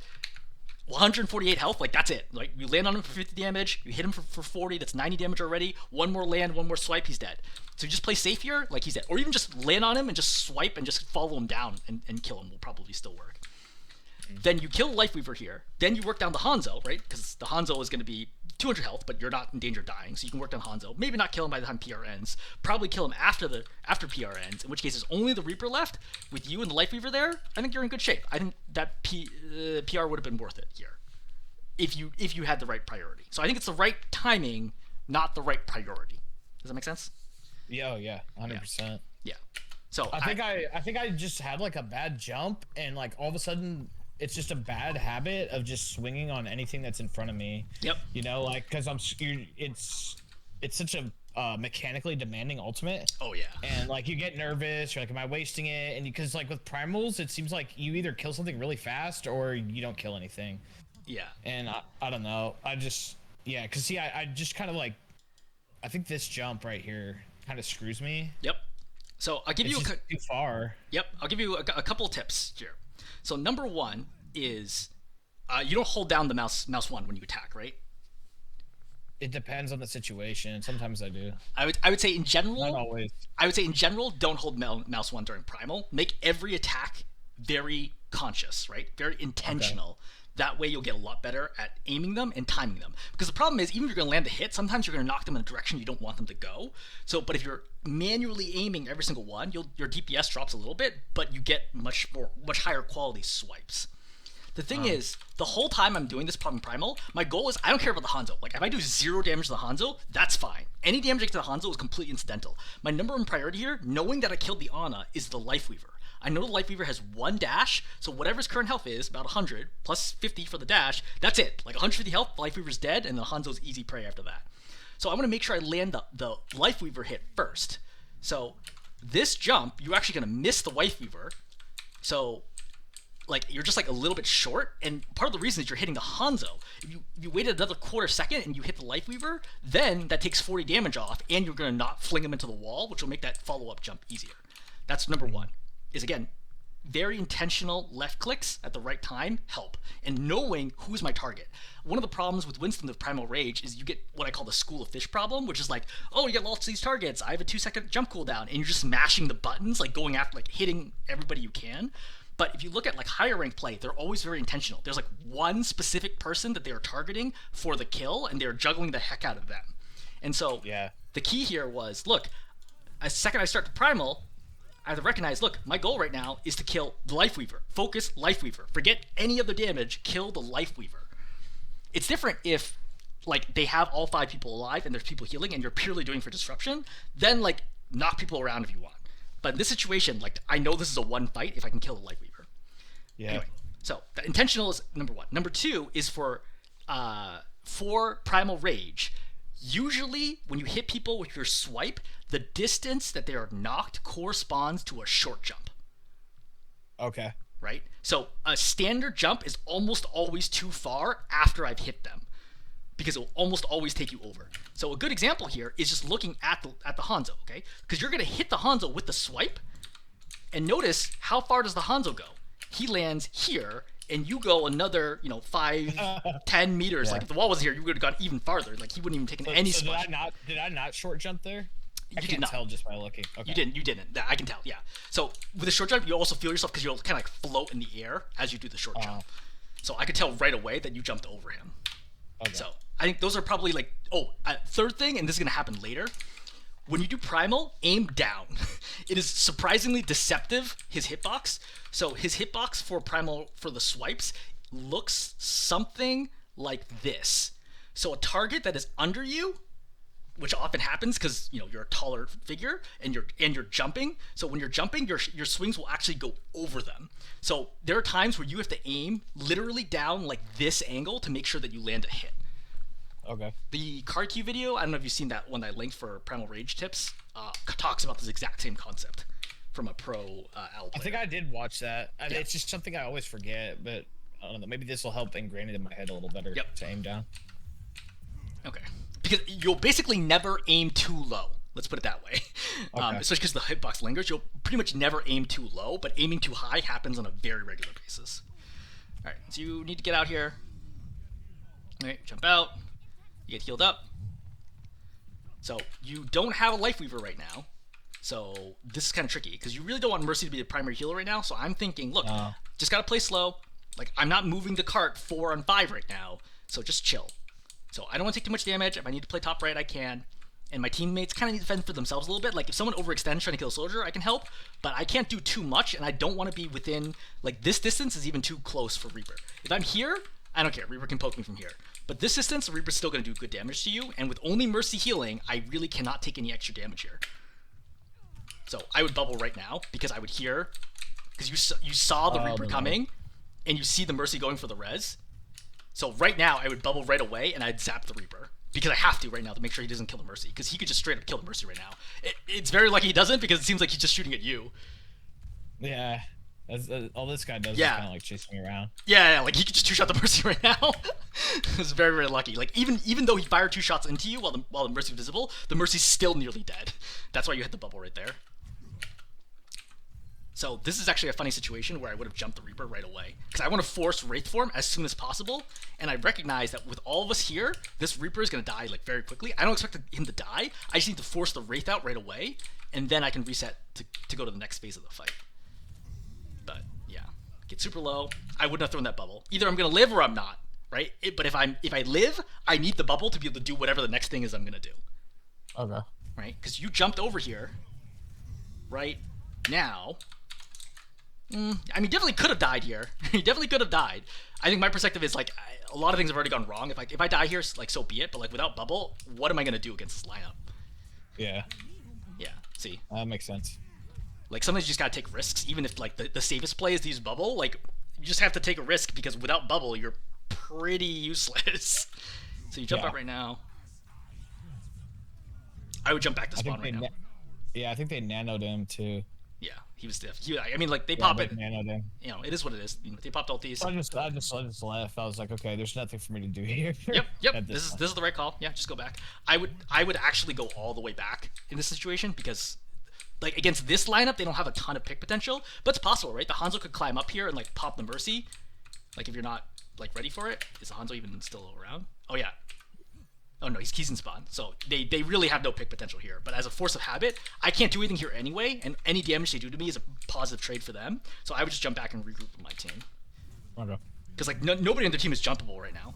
148 health, like that's it. Like you land on him for 50 damage, you hit him for 40, that's 90 damage already. One more land, one more swipe, he's dead. So you just play safe here, like he's dead. Or even just land on him and just swipe and just follow him down and kill him will probably still work. Then you kill Life Weaver here. Then you work down the Hanzo, right? Because the Hanzo is going to be 200 health, but you're not in danger of dying, so you can work down Hanzo. Maybe not kill him by the time PR ends. Probably kill him after PR ends, in which case there's only the Reaper left. With you and the Life Weaver there, I think you're in good shape. I think that PR would have been worth it here, if you had the right priority. So I think it's the right timing, not the right priority. Does that make sense? Yeah, 100%. Yeah. So I think I just had like a bad jump, and like all of a sudden it's just a bad habit of just swinging on anything that's in front of me. Yep. You know, like because it's such a mechanically demanding ultimate. Oh yeah. And like you get nervous, you're like, am I wasting it? And because like with primals, it seems like you either kill something really fast or you don't kill anything. Yeah. And I don't know. I just because see, I just kind of like I think this jump right here kind of screws me. Yep. So I'll give It's you just too far. Yep, I'll give you a couple of tips here. So number one is you don't hold down the mouse one when you attack, right? It depends on the situation. Sometimes I do. I would say in general. Not always. I would say in general, don't hold mouse one during primal. Make every attack very conscious, right? Very intentional. Okay. That way you'll get a lot better at aiming them and timing them. Because the problem is, even if you're going to land a hit, sometimes you're going to knock them in a direction you don't want them to go. So, but if you're manually aiming every single one, your DPS drops a little bit, but you get much higher quality swipes. The thing is, the whole time I'm doing this problem primal, my goal is I don't care about the Hanzo. Like, if I do 0 damage to the Hanzo, that's fine. Any damage to the Hanzo is completely incidental. My number one priority here, knowing that I killed the Ana, is the Life Weaver. I know the Life Weaver has 1 dash, so whatever his current health is, about 100, plus 50 for the dash, that's it. Like 150 health, the Life Weaver's dead, and the Hanzo's easy prey after that. So I want to make sure I land the Life Weaver hit first. So this jump, you're actually going to miss the Life Weaver. So like you're just like a little bit short, and part of the reason is you're hitting the Hanzo. If you waited another quarter second and you hit the Life Weaver, then that takes 40 damage off, and you're going to not fling him into the wall, which will make that follow-up jump easier. That's number one. Is again, very intentional left clicks at the right time help, and knowing who's my target. One of the problems with Winston with Primal Rage is you get what I call the school of fish problem, which is like, oh, you get lots of these targets, I have a 2-second jump cooldown, and you're just mashing the buttons, like going after, like hitting everybody you can. But if you look at like higher ranked play, they're always very intentional. There's like one specific person that they are targeting for the kill, and they're juggling the heck out of them. And so the key here was, look, the second I start the Primal, I have to recognize, look, my goal right now is to kill the Life Weaver. Focus Life Weaver. Forget any other damage. Kill the Life Weaver. It's different if, like, they have all 5 people alive and there's people healing and you're purely doing for disruption. Then, like, knock people around if you want. But in this situation, like, I know this is a one fight if I can kill the Life Weaver. Yeah. Anyway, so the intentional is number one. Number two is for Primal Rage. Usually, when you hit people with your swipe, the distance that they are knocked corresponds to a short jump. Okay. Right? So a standard jump is almost always too far after I've hit them, because it will almost always take you over. So a good example here is just looking at the Hanzo, okay? Because you're going to hit the Hanzo with the swipe, and notice how far does the Hanzo go? He lands here, and you go another, 5, 10 meters. Yeah. Like if the wall wasn't here, you would have gone even farther. Like he wouldn't even taken any spot. Did I not short jump there? I You can't did not tell just by looking. Okay. You didn't. I can tell, yeah. So with the short jump, you also feel yourself because you'll kind of like float in the air as you do the short jump. So I could tell right away that you jumped over him. Okay. So I think those are probably like, third thing, and this is going to happen later. When you do Primal, aim down. It is surprisingly deceptive, his hitbox. So his hitbox for Primal, for the swipes, looks something like this. So a target that is under you, which often happens because you're a taller figure and you're jumping. So when you're jumping, your swings will actually go over them. So there are times where you have to aim literally down like this angle to make sure that you land a hit. Okay. The card queue video, I don't know if you've seen that one I linked for Primal Rage tips, talks about this exact same concept from a pro owl player. I think I did watch that. It's just something I always forget, but I don't know. Maybe this will help ingrain it in my head a little better to aim down. Okay. Because you'll basically never aim too low. Let's put it that way. Okay. Especially because the hitbox lingers. You'll pretty much never aim too low, but aiming too high happens on a very regular basis. All right, so you need to get out here. All right, jump out. You get healed up. So you don't have a Life Weaver right now. So this is kind of tricky because you really don't want Mercy to be the primary healer right now. So I'm thinking, look, just got to play slow. Like, I'm not moving the cart 4 on 5 right now. So just chill. So I don't want to take too much damage. If I need to play top right, I can. And my teammates kind of need to fend for themselves a little bit. Like, if someone overextends trying to kill a soldier, I can help. But I can't do too much, and I don't want to be within... Like, this distance is even too close for Reaper. If I'm here, I don't care. Reaper can poke me from here. But this distance, Reaper's still going to do good damage to you. And with only Mercy healing, I really cannot take any extra damage here. So I would bubble right now, because I would hear... Because you saw the Reaper coming, and you see the Mercy going for the res. So right now, I would bubble right away, and I'd zap the Reaper. Because I have to right now to make sure he doesn't kill the Mercy. Because he could just straight up kill the Mercy right now. It's very lucky he doesn't, because it seems like he's just shooting at you. Yeah. All this guy does is Yeah. kind of like chase me around. Yeah, like he could just two shot the Mercy right now. It's very, very lucky. Like even though he fired two shots into you while the Mercy was visible, the Mercy's still nearly dead. That's why you hit the bubble right there. So this is actually a funny situation where I would have jumped the Reaper right away. Because I want to force Wraith form as soon as possible. And I recognize that with all of us here, this Reaper is going to die like very quickly. I don't expect him to die. I just need to force the Wraith out right away. And then I can reset to go to the next phase of the fight. But yeah, get super low. I wouldn't have thrown that bubble. Either I'm going to live or I'm not. Right? But if I live, I need the bubble to be able to do whatever the next thing is I'm going to do. Okay. Right? Because you jumped over here. Right now... I mean, definitely could have died here. He definitely could have died. I think my perspective is like a lot of things have already gone wrong. If I die here, like so be it. But like without bubble, what am I gonna do against this lineup? Yeah. Yeah. See, That makes sense. like sometimes you just gotta take risks, even if like the safest play is to use bubble. Like you just have to take a risk because without bubble, you're pretty useless. So you jump out right now. I would jump back to spawn right now. Yeah, I think they nanoed him too. Yeah, he was stiff. I mean, like they Yeah, pop they it. nanoed him. You know, it is what it is. You know, they popped ultis. I just left. I was like, okay, there's nothing for me to do here. Yep. This is the right call. Yeah, just go back. I would actually go all the way back in this situation because, like, against this lineup, they don't have a ton of pick potential, but it's possible, right? The Hanzo could climb up here and like pop the Mercy. Like, if you're not like ready for it, is the Hanzo even still around? Oh yeah. Oh no, he's in spawn. So they really have no pick potential here. But as a force of habit, I can't do anything here anyway, and any damage they do to me is a positive trade for them. So I would just jump back and regroup with my team. Okay. Because like nobody on their team is jumpable right now.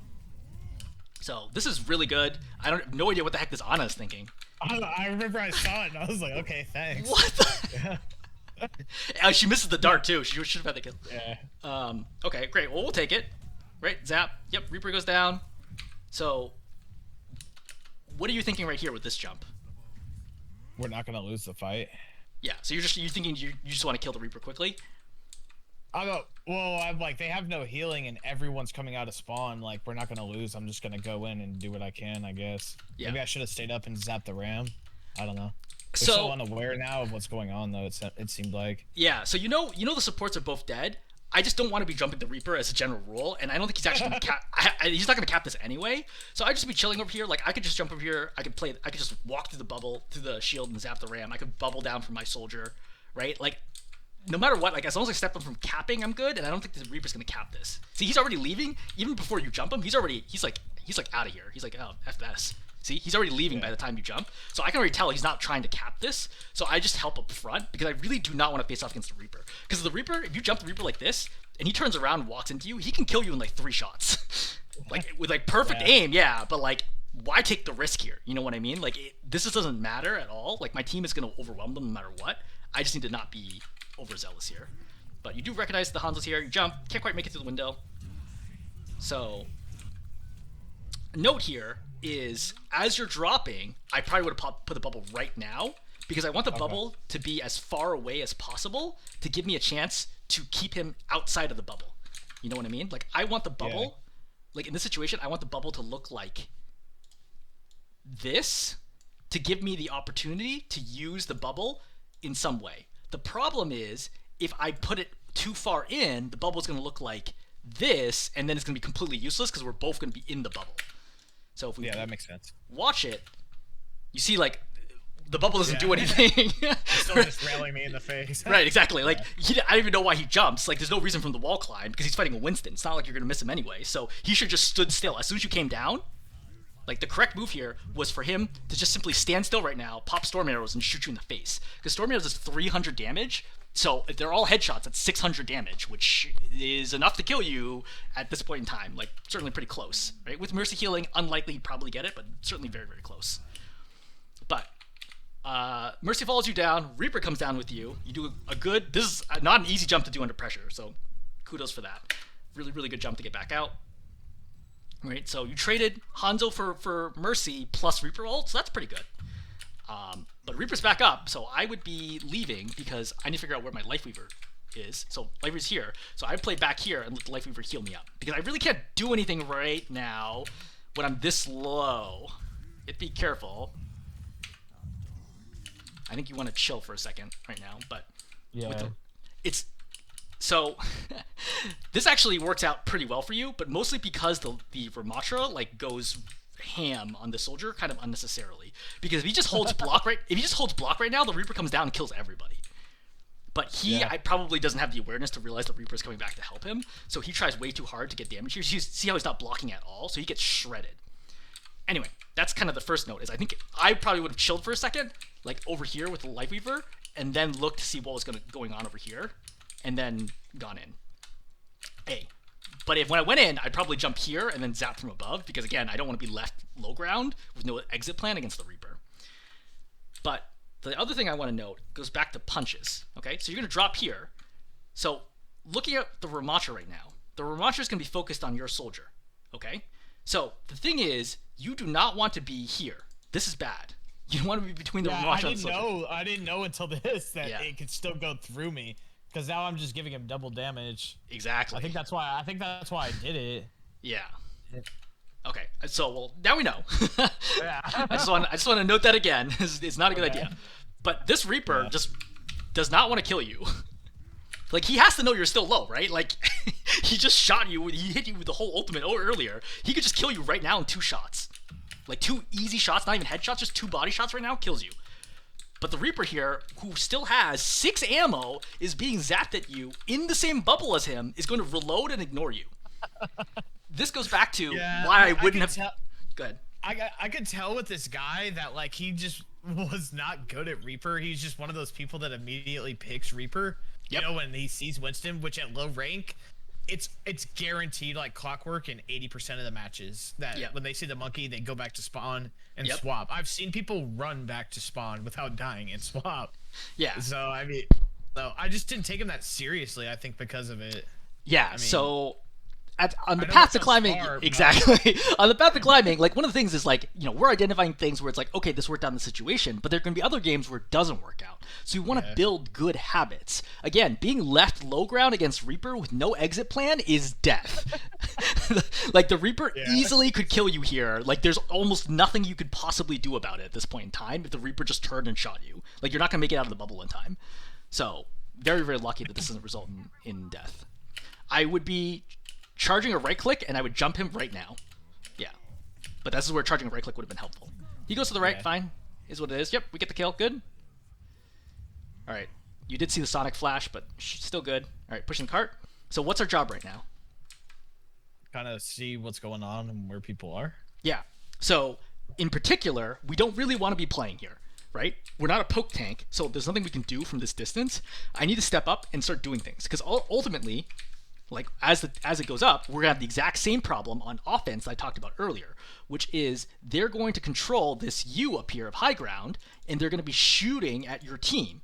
So this is really good. I have no idea what the heck this Ana is thinking. I remember I saw it and I was like, okay, thanks. What the? She misses the dart too. She should have had the kill. Yeah. Okay, great. Well, we'll take it. Right, zap. Yep, Reaper goes down. So, what are you thinking right here with this jump? We're not gonna lose the fight. Yeah. So you're thinking you just want to kill the Reaper quickly. I'm like, they have no healing and everyone's coming out of spawn. Like, we're not gonna lose. I'm just gonna go in and do what I can, I guess. Yeah. Maybe I should have stayed up and zapped the ram. I don't know. We're So so unaware now of what's going on, though. It seemed like. Yeah. So you know the supports are both dead. I just don't want to be jumping the Reaper as a general rule, and I don't think he's actually he's not gonna cap this anyway. So I'd just be chilling over here. Like I could just jump over here. I could just walk through the bubble, through the shield, and zap the ram. I could bubble down from my soldier, right? Like no matter what, like as long as I step up from capping, I'm good. And I don't think the Reaper's gonna cap this. See, he's already leaving even before you jump him. He's like out of here. He's like, oh, F this. See, he's already leaving by the time you jump. So I can already tell he's not trying to cap this. So I just help up front because I really do not want to face off against the Reaper. Because the Reaper, if you jump the Reaper like this, and he turns around and walks into you, he can kill you in like 3 shots. Like with like perfect aim, yeah, but like why take the risk here? You know what I mean? Like this just doesn't matter at all. Like my team is going to overwhelm them no matter what. I just need to not be overzealous here. But you do recognize the Hanzo's here. You jump, can't quite make it through the window. So note here is as you're dropping, I probably would have put the bubble right now because I want the bubble to be as far away as possible to give me a chance to keep him outside of the bubble. You know what I mean? Like I want the bubble, like in this situation, I want the bubble to look like this to give me the opportunity to use the bubble in some way. The problem is if I put it too far in, the bubble is going to look like this, and then it's going to be completely useless because we're both going to be in the bubble. So if we that makes sense. Watch it, you see like the bubble doesn't do anything. Still just railing me in the face. Right, exactly. Like I don't even know why he jumps. Like there's no reason from the wall climb because he's fighting a Winston. It's not like you're gonna miss him anyway. So he should just stood still. As soon as you came down, like the correct move here was for him to just simply stand still right now, pop storm arrows, and shoot you in the face. Because storm arrows is 300 damage. So if they're all headshots, that's 600 damage, which is enough to kill you at this point in time. Like certainly pretty close, right? With mercy healing, unlikely you'd probably get it, but certainly very, very close. But Mercy follows you down. Reaper comes down with you. You do a good. This is not an easy jump to do under pressure, so kudos for that. Really, really good jump to get back out. Right, so you traded Hanzo for Mercy plus Reaper ult, so that's pretty good. But Reaper's back up, so I would be leaving because I need to figure out where my Lifeweaver is. So Lifeweaver's here, so I play back here and let the Lifeweaver heal me up because I really can't do anything right now when I'm this low. Be careful. I think you want to chill for a second right now, but Yeah. it's So this actually works out pretty well for you, but mostly because the Ramatra like goes ham on the soldier kind of unnecessarily. Because if he just holds block right now, the Reaper comes down and kills everybody. But I probably doesn't have the awareness to realize the Reaper is coming back to help him, so he tries way too hard to get damage here. You see how he's not blocking at all, so he gets shredded. Anyway, that's kind of the first note. Is I think I probably would have chilled for a second, like over here with the Lifeweaver, and then looked to see what was going on over here, and then gone in. But when I went in, I'd probably jump here and then zap from above, because again, I don't want to be left low ground with no exit plan against the Reaper. But the other thing I want to note goes back to punches. Okay, so you're going to drop here. So looking at the Ramatra right now, the Ramatra is going to be focused on your soldier. Okay, so the thing is, you do not want to be here. This is bad. You don't want to be between the Ramatra and the soldier. I didn't know until this that it could still go through me, because now I'm just giving him double damage. Exactly. I think that's why I did it. Yeah. Okay, so now we know. Yeah. I just want to note that again. It's not a good idea. But this Reaper just does not want to kill you. Like, he has to know you're still low, right? Like, he just shot you. He hit you with the whole ultimate earlier. He could just kill you right now in 2 shots. Like, 2 easy shots, not even headshots, just 2 body shots right now, kills you. But the Reaper here, who still has 6 ammo, is being zapped at you in the same bubble as him, is going to reload and ignore you. This goes back to why I wouldn't have... Go ahead. I could tell with this guy that, like, he just was not good at Reaper. He's just one of those people that immediately picks Reaper. You know, when he sees Winston, which at low rank, it's guaranteed like clockwork in 80% of the matches that when they see the monkey, they go back to spawn and swap. I've seen people run back to spawn without dying and swap. Yeah. So, I mean, I just didn't take him that seriously, I think, because of it. Yeah, I mean, so... on the path to climbing, exactly. On the path to climbing, like, one of the things is, like, you know, we're identifying things where it's like, okay, this worked out in the situation, but there are going to be other games where it doesn't work out. So you want to build good habits. Again, being left low ground against Reaper with no exit plan is death. Like, the Reaper easily could kill you here. Like, there's almost nothing you could possibly do about it at this point in time if the Reaper just turned and shot you. Like, you're not going to make it out of the bubble in time. So, very, very lucky that this doesn't result in death. I would be charging a right click, and I would jump him right now. Yeah. But this is where charging a right click would have been helpful. He goes to the right, fine. Is what it is. Yep, we get the kill. Good. Alright. You did see the Sonic flash, but still good. Alright, pushing the cart. So what's our job right now? Kind of see what's going on and where people are. Yeah. So, in particular, we don't really want to be playing here, right? We're not a poke tank, so there's nothing we can do from this distance. I need to step up and start doing things, because ultimately... like, as it goes up, we're going to have the exact same problem on offense that I talked about earlier, which is they're going to control this U up here of high ground, and they're going to be shooting at your team.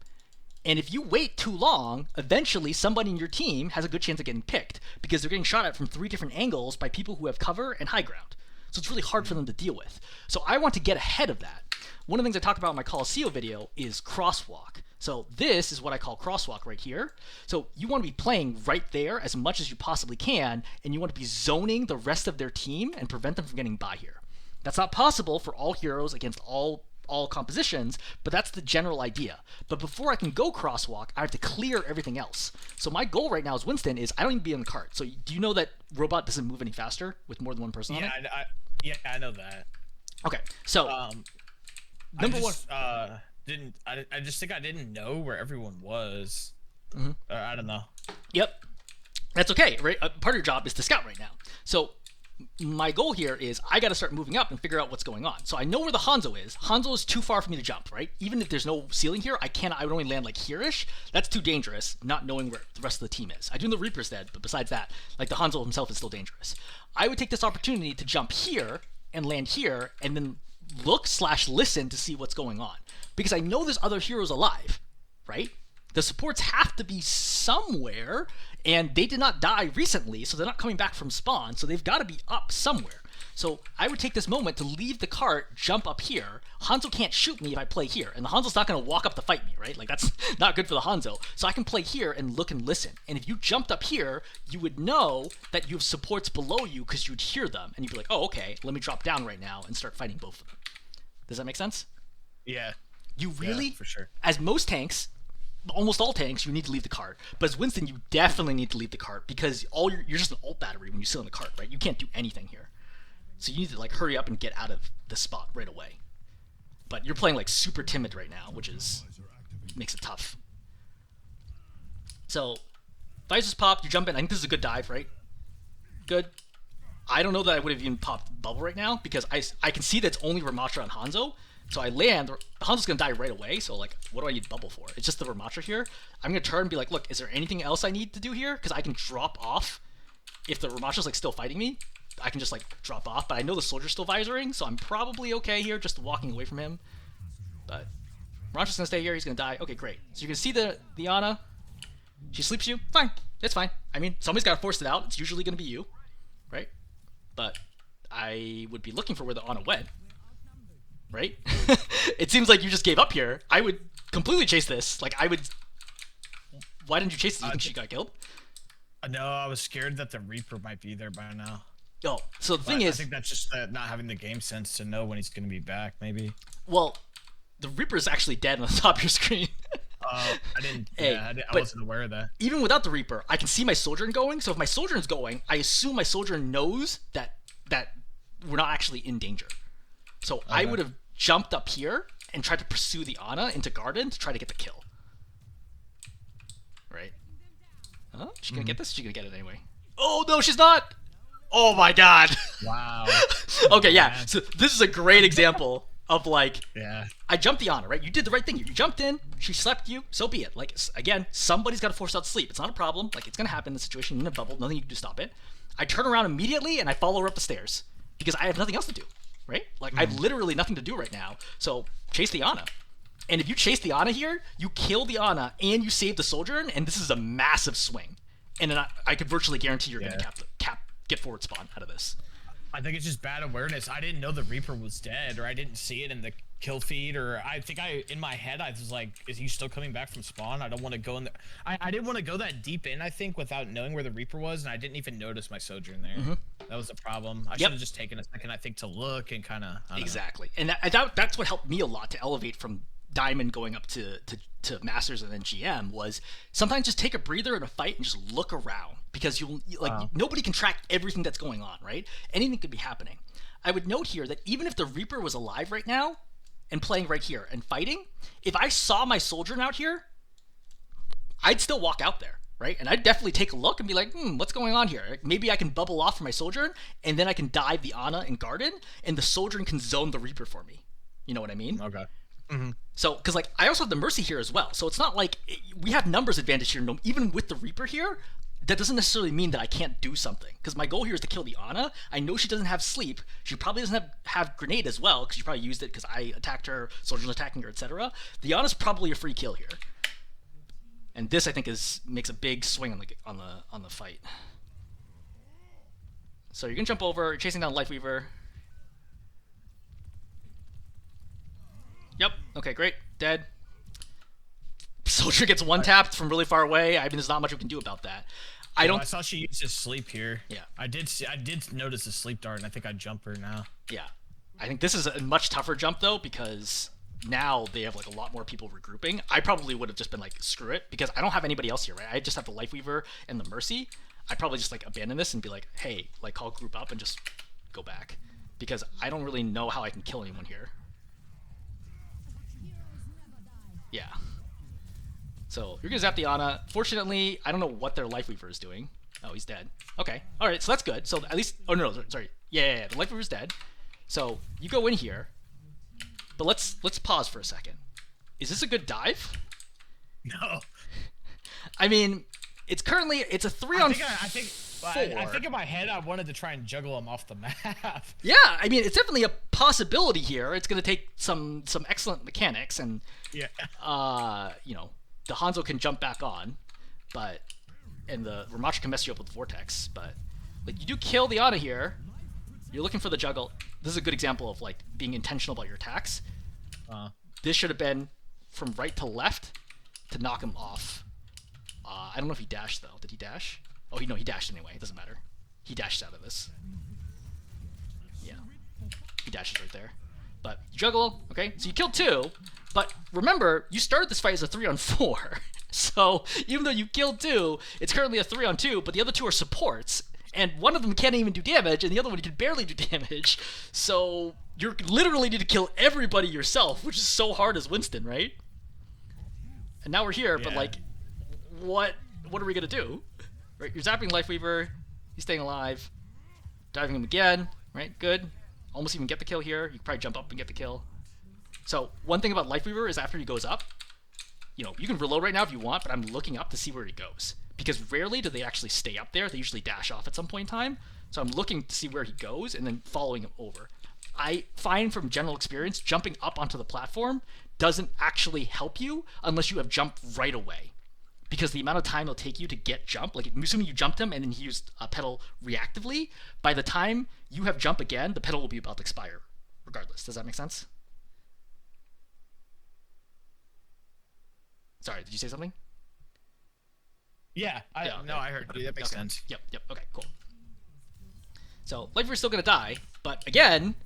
And if you wait too long, eventually somebody in your team has a good chance of getting picked, because they're getting shot at from 3 different angles by people who have cover and high ground. So it's really hard for them to deal with. So I want to get ahead of that. One of the things I talked about in my Colosseo video is crosswalk. So this is what I call crosswalk right here. So you want to be playing right there as much as you possibly can, and you want to be zoning the rest of their team and prevent them from getting by here. That's not possible for all heroes against all compositions, but that's the general idea. But before I can go crosswalk, I have to clear everything else. So my goal right now as Winston is I don't even be in the cart. So do you know that robot doesn't move any faster with more than one person on it? I know that. Okay, so number one. I just think I didn't know where everyone was. I don't know. Yep, that's okay. Right, part of your job is to scout right now. So my goal here is I got to start moving up and figure out what's going on. So I know where the Hanzo is. Hanzo is too far for me to jump, right? Even if there's no ceiling here, I would only land like here-ish. That's too dangerous, not knowing where the rest of the team is. I do know the Reaper's dead, but besides that, like, the Hanzo himself is still dangerous. I would take this opportunity to jump here and land here, and then look/listen to see what's going on. Because I know there's other heroes alive, right? The supports have to be somewhere, and they did not die recently, so they're not coming back from spawn, so they've got to be up somewhere. So I would take this moment to leave the cart, jump up here. Hanzo can't shoot me if I play here, and the Hanzo's not going to walk up to fight me, right? Like, that's not good for the Hanzo. So I can play here and look and listen. And if you jumped up here, you would know that you have supports below you because you'd hear them, and you'd be like, oh, okay, let me drop down right now and start fighting both of them. Does that make sense? Yeah. You really, for sure. as most tanks, almost all tanks, you need to leave the cart. But as Winston, you definitely need to leave the cart because you're just an ult battery when you sit on the cart, right? You can't do anything here. So you need to like hurry up and get out of the spot right away. But you're playing like super timid right now, which makes it tough. So visors popped, you jump in. I think this is a good dive, right? Good. I don't know that I would have even popped bubble right now because I can see that it's only Ramattra and Hanzo. So I land, Hanzo's gonna die right away, so like, what do I need bubble for? It's just the Ramattra here. I'm gonna turn and be like, look, is there anything else I need to do here? Because I can drop off. If the Ramatra's like still fighting me, I can just like drop off, but I know the soldier's still visoring, so I'm probably okay here, just walking away from him. But Ramatra's gonna stay here, he's gonna die. Okay, great. So you can see the Ana. She sleeps you, fine, it's fine. I mean, somebody's gotta force it out, it's usually gonna be you, right? But I would be looking for where the Ana went. Right? It seems like you just gave up here. I would completely chase this. Like, I would... Why didn't you chase this? You think she got killed? No, I was scared that the Reaper might be there by now. Oh, so the thing is... I think that's just not having the game sense to know when he's going to be back, maybe. Well, the Reaper is actually dead on the top of your screen. I didn't... Hey, yeah, I wasn't aware of that. Even without the Reaper, I can see my Sojourn going, so if my Sojourn's going, I assume my Sojourn knows that we're not actually in danger. So okay. I would have jumped up here and tried to pursue the Ana into Garden to try to get the kill. Right? Oh, she's gonna get this? She's gonna get it anyway. Oh, no, she's not! Oh my god! Wow. Okay, yeah. So this is a great example of like... Yeah. I jumped the Ana, right? You did the right thing. You jumped in, she slept you, so be it. Like, again, somebody's gotta force out sleep. It's not a problem. Like, it's gonna happen in the situation. You're in a bubble. Nothing you can do to stop it. I turn around immediately and I follow her up the stairs. Because I have nothing else to do. Right? Like, I have literally nothing to do right now. So, chase the Ana. And if you chase the Ana here, you kill the Ana and you save the Sojourn, and this is a massive swing. And then I could virtually guarantee you're going to get forward spawn out of this. I think it's just bad awareness. I didn't know the Reaper was dead, or I didn't see it in the kill feed, or I think in my head, I was like, is he still coming back from spawn? I don't want to go in there. I didn't want to go that deep in, I think, without knowing where the Reaper was, and I didn't even notice my Sojourn there. That was the problem. I should have just taken a second, I think, to look and kind of... Exactly. And that's what helped me a lot to elevate from Diamond going up to Masters and then GM, was sometimes just take a breather in a fight and just look around. Because nobody can track everything that's going on, right? Anything could be happening. I would note here that even if the Reaper was alive right now and playing right here and fighting, if I saw my Sojourn out here, I'd still walk out there, right? And I'd definitely take a look and be like, what's going on here? Maybe I can bubble off for my Sojourn, and then I can dive the Ana and Garden, and the Sojourn can zone the Reaper for me. You know what I mean? Okay. So, because like I also have the Mercy here as well, so it's not like we have numbers advantage here. Even with the Reaper here, that doesn't necessarily mean that I can't do something. Because my goal here is to kill the Ana. I know she doesn't have sleep. She probably doesn't have grenade as well, because she probably used it because I attacked her, Soldier's attacking her, etc. The Ana's probably a free kill here. And this, I think, makes a big swing on the fight. So you're gonna jump over, you're chasing down Lifeweaver. Yep. Okay, great. Dead. Soldier gets one tapped from really far away. I mean, there's not much we can do about that. I saw she used his sleep here. Yeah. I did notice the sleep dart, and I think I'd jump her now. Yeah. I think this is a much tougher jump though, because now they have like a lot more people regrouping. I probably would have just been like, screw it, because I don't have anybody else here, right? I just have the Lifeweaver and the Mercy. I'd probably just like abandon this and be like, hey, like call group up and just go back, because I don't really know how I can kill anyone here. Yeah. So you're gonna zap the Ana. Fortunately, I don't know what their Lifeweaver is doing. Oh, he's dead. Okay. All right. So that's good. So at least. Oh no, sorry. Yeah. The Lifeweaver's dead. So you go in here. But let's pause for a second. Is this a good dive? No. I mean, it's a 3-on-4. I think in my head I wanted to try and juggle him off the map. Yeah, I mean, it's definitely a possibility here. It's gonna take some excellent mechanics, and you know, the Hanzo can jump back on, and the Ramattra can mess you up with the Vortex, but like you do kill the Ana here. You're looking for the juggle. This is a good example of like being intentional about your attacks. This should have been from right to left to knock him off. I don't know if he dashed though. Did he dash? Oh, no, he dashed anyway. It doesn't matter. He dashed out of this. Yeah. He dashes right there. But juggle, okay? So you killed 2. But remember, you started this fight as a 3-on-4. So even though you killed 2, it's currently a 3-on-2, but the other 2 are supports. And one of them can't even do damage, and the other one can barely do damage. So you literally need to kill everybody yourself, which is so hard as Winston, right? And now we're here, but like, what are we gonna do? Right? You're zapping Lifeweaver. He's staying alive. Diving him again. Right? Good. Almost even get the kill here. You can probably jump up and get the kill. So one thing about Lifeweaver is after he goes up, you know, you can reload right now if you want, but I'm looking up to see where he goes. Because rarely do they actually stay up there. They usually dash off at some point in time. So I'm looking to see where he goes and then following him over. I find from general experience, jumping up onto the platform doesn't actually help you unless you have jumped right away. Because the amount of time it'll take you to get jump, like assuming you jumped him and then he used a pedal reactively, by the time you have jump again, the pedal will be about to expire regardless. Does that make sense? Sorry, did you say something? Yeah, I heard you. That makes sense. Yep, okay, cool. So, Lifeweaver's still gonna die, but again,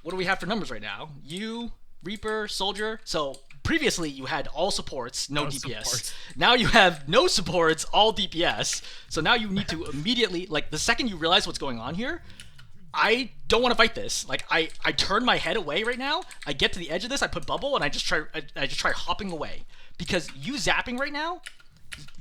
what do we have for numbers right now? You, Reaper, Soldier. So, previously you had all supports, no DPS. Supports. Now you have no supports, all DPS. So now you need to immediately, like, the second you realize what's going on here, I don't want to fight this. Like, I turn my head away right now. I get to the edge of this, I put bubble, and I just try hopping away. Because you zapping right now,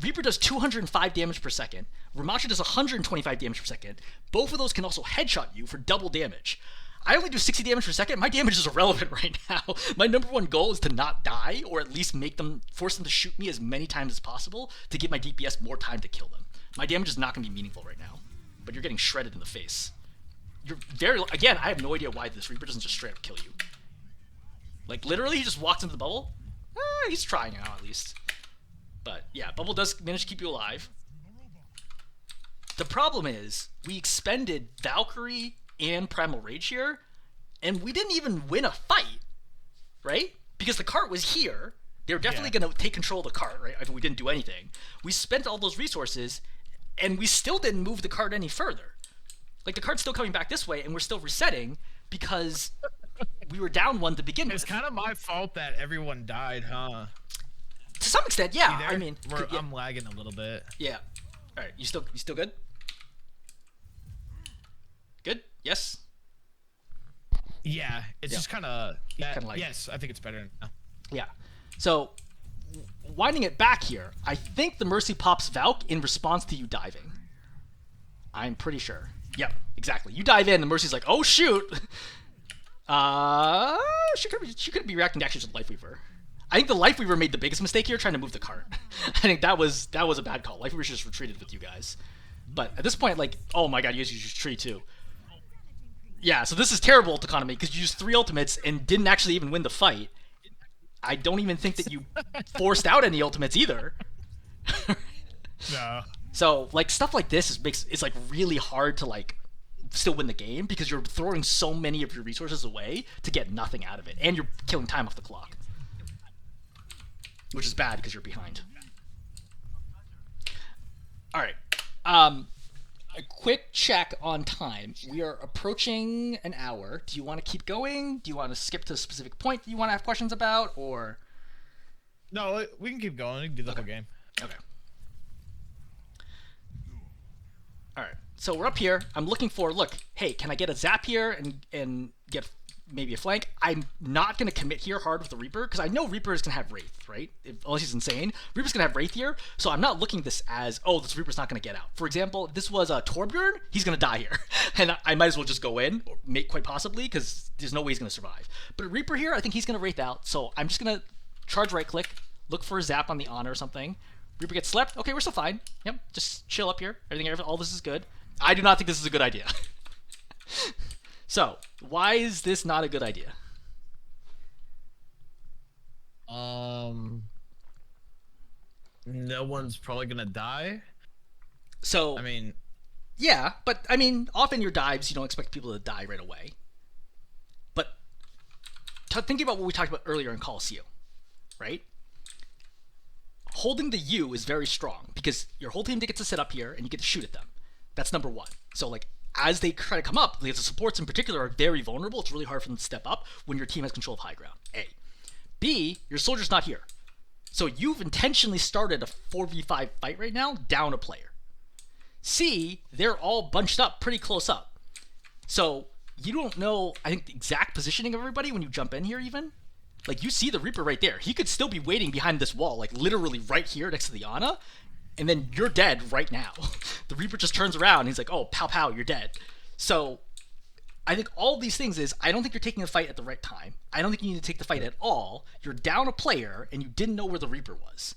Reaper does 205 damage per second. Ramacha does 125 damage per second. Both of those can also headshot you for double damage. I only do 60 damage per second. My damage is irrelevant right now. My number one goal is to not die, or at least force them to shoot me as many times as possible to give my DPS more time to kill them. My damage is not going to be meaningful right now. But you're getting shredded in the face. Again, I have no idea why this Reaper doesn't just straight up kill you. Like, literally, he just walks into the bubble. He's trying now, at least. But, yeah, bubble does manage to keep you alive. The problem is, we expended Valkyrie and Primal Rage here, and we didn't even win a fight, right? Because the cart was here. They were definitely going to take control of the cart, right? If we didn't do anything. We spent all those resources, and we still didn't move the cart any further. Like, the cart's still coming back this way, and we're still resetting because we were down 1 to begin with. It's kind of my fault that everyone died, huh? To some extent, yeah. I mean, I'm lagging a little bit. Yeah. All right, you still good? Good? Yes. Yeah, it's just kind of like, yes, I think it's better now. Yeah. So, winding it back here, I think the Mercy pops Valk in response to you diving. I'm pretty sure. Yep, exactly. You dive in, the Mercy's like, oh shoot. She could be reacting to actually just Lifeweaver. I think the Lifeweaver made the biggest mistake here, trying to move the cart. I think that was a bad call. Lifeweaver should just retreated with you guys. But at this point, like, oh my god, you guys used tree too. Yeah, so this is terrible ult economy because you used 3 ultimates and didn't actually even win the fight. I don't even think that you forced out any ultimates either. No. So, like, stuff like this is like really hard to like still win the game because you're throwing so many of your resources away to get nothing out of it, and you're killing time off the clock, which is bad because you're behind. All right. A quick check on time. We are approaching an hour. Do you want to keep going? Do you want to skip to a specific point that you want to have questions about, or? No, we can keep going. We can do the whole game. Okay. All right. So we're up here. I'm looking for, look, hey, can I get a zap here and get maybe a flank? I'm not going to commit here hard with the Reaper because I know Reaper is going to have Wraith, right? Unless he's insane. Reaper's going to have Wraith here, so I'm not looking at this as, oh, this Reaper's not going to get out. For example, if this was a Torbjorn, he's going to die here. And I might as well just go in, or quite possibly, because there's no way he's going to survive. But Reaper here, I think he's going to Wraith out, so I'm just going to charge right-click, look for a zap on the honor or something. Reaper gets slept. Okay, we're still fine. Yep, just chill up here. All this is good. I do not think this is a good idea. So, why is this not a good idea? No one's probably gonna die. So, I mean, yeah, but I mean, often your dives, you don't expect people to die right away. But thinking about what we talked about earlier in Colosseo, right? Holding the U is very strong because your whole team gets to sit up here and you get to shoot at them. That's number one. So, like, as they try to come up, the supports in particular are very vulnerable. It's really hard for them to step up when your team has control of high ground, A. B, your soldier's not here. So you've intentionally started a 4v5 fight right now, down a player. C, they're all bunched up pretty close up. So you don't know, I think, the exact positioning of everybody when you jump in here even. Like, you see the Reaper right there. He could still be waiting behind this wall, like literally right here next to the Ana, and then you're dead right now. The Reaper just turns around and he's like, oh, pow pow, you're dead. So I think all these things is, I don't think you're taking the fight at the right time. I don't think you need to take the fight at all. You're down a player and you didn't know where the Reaper was.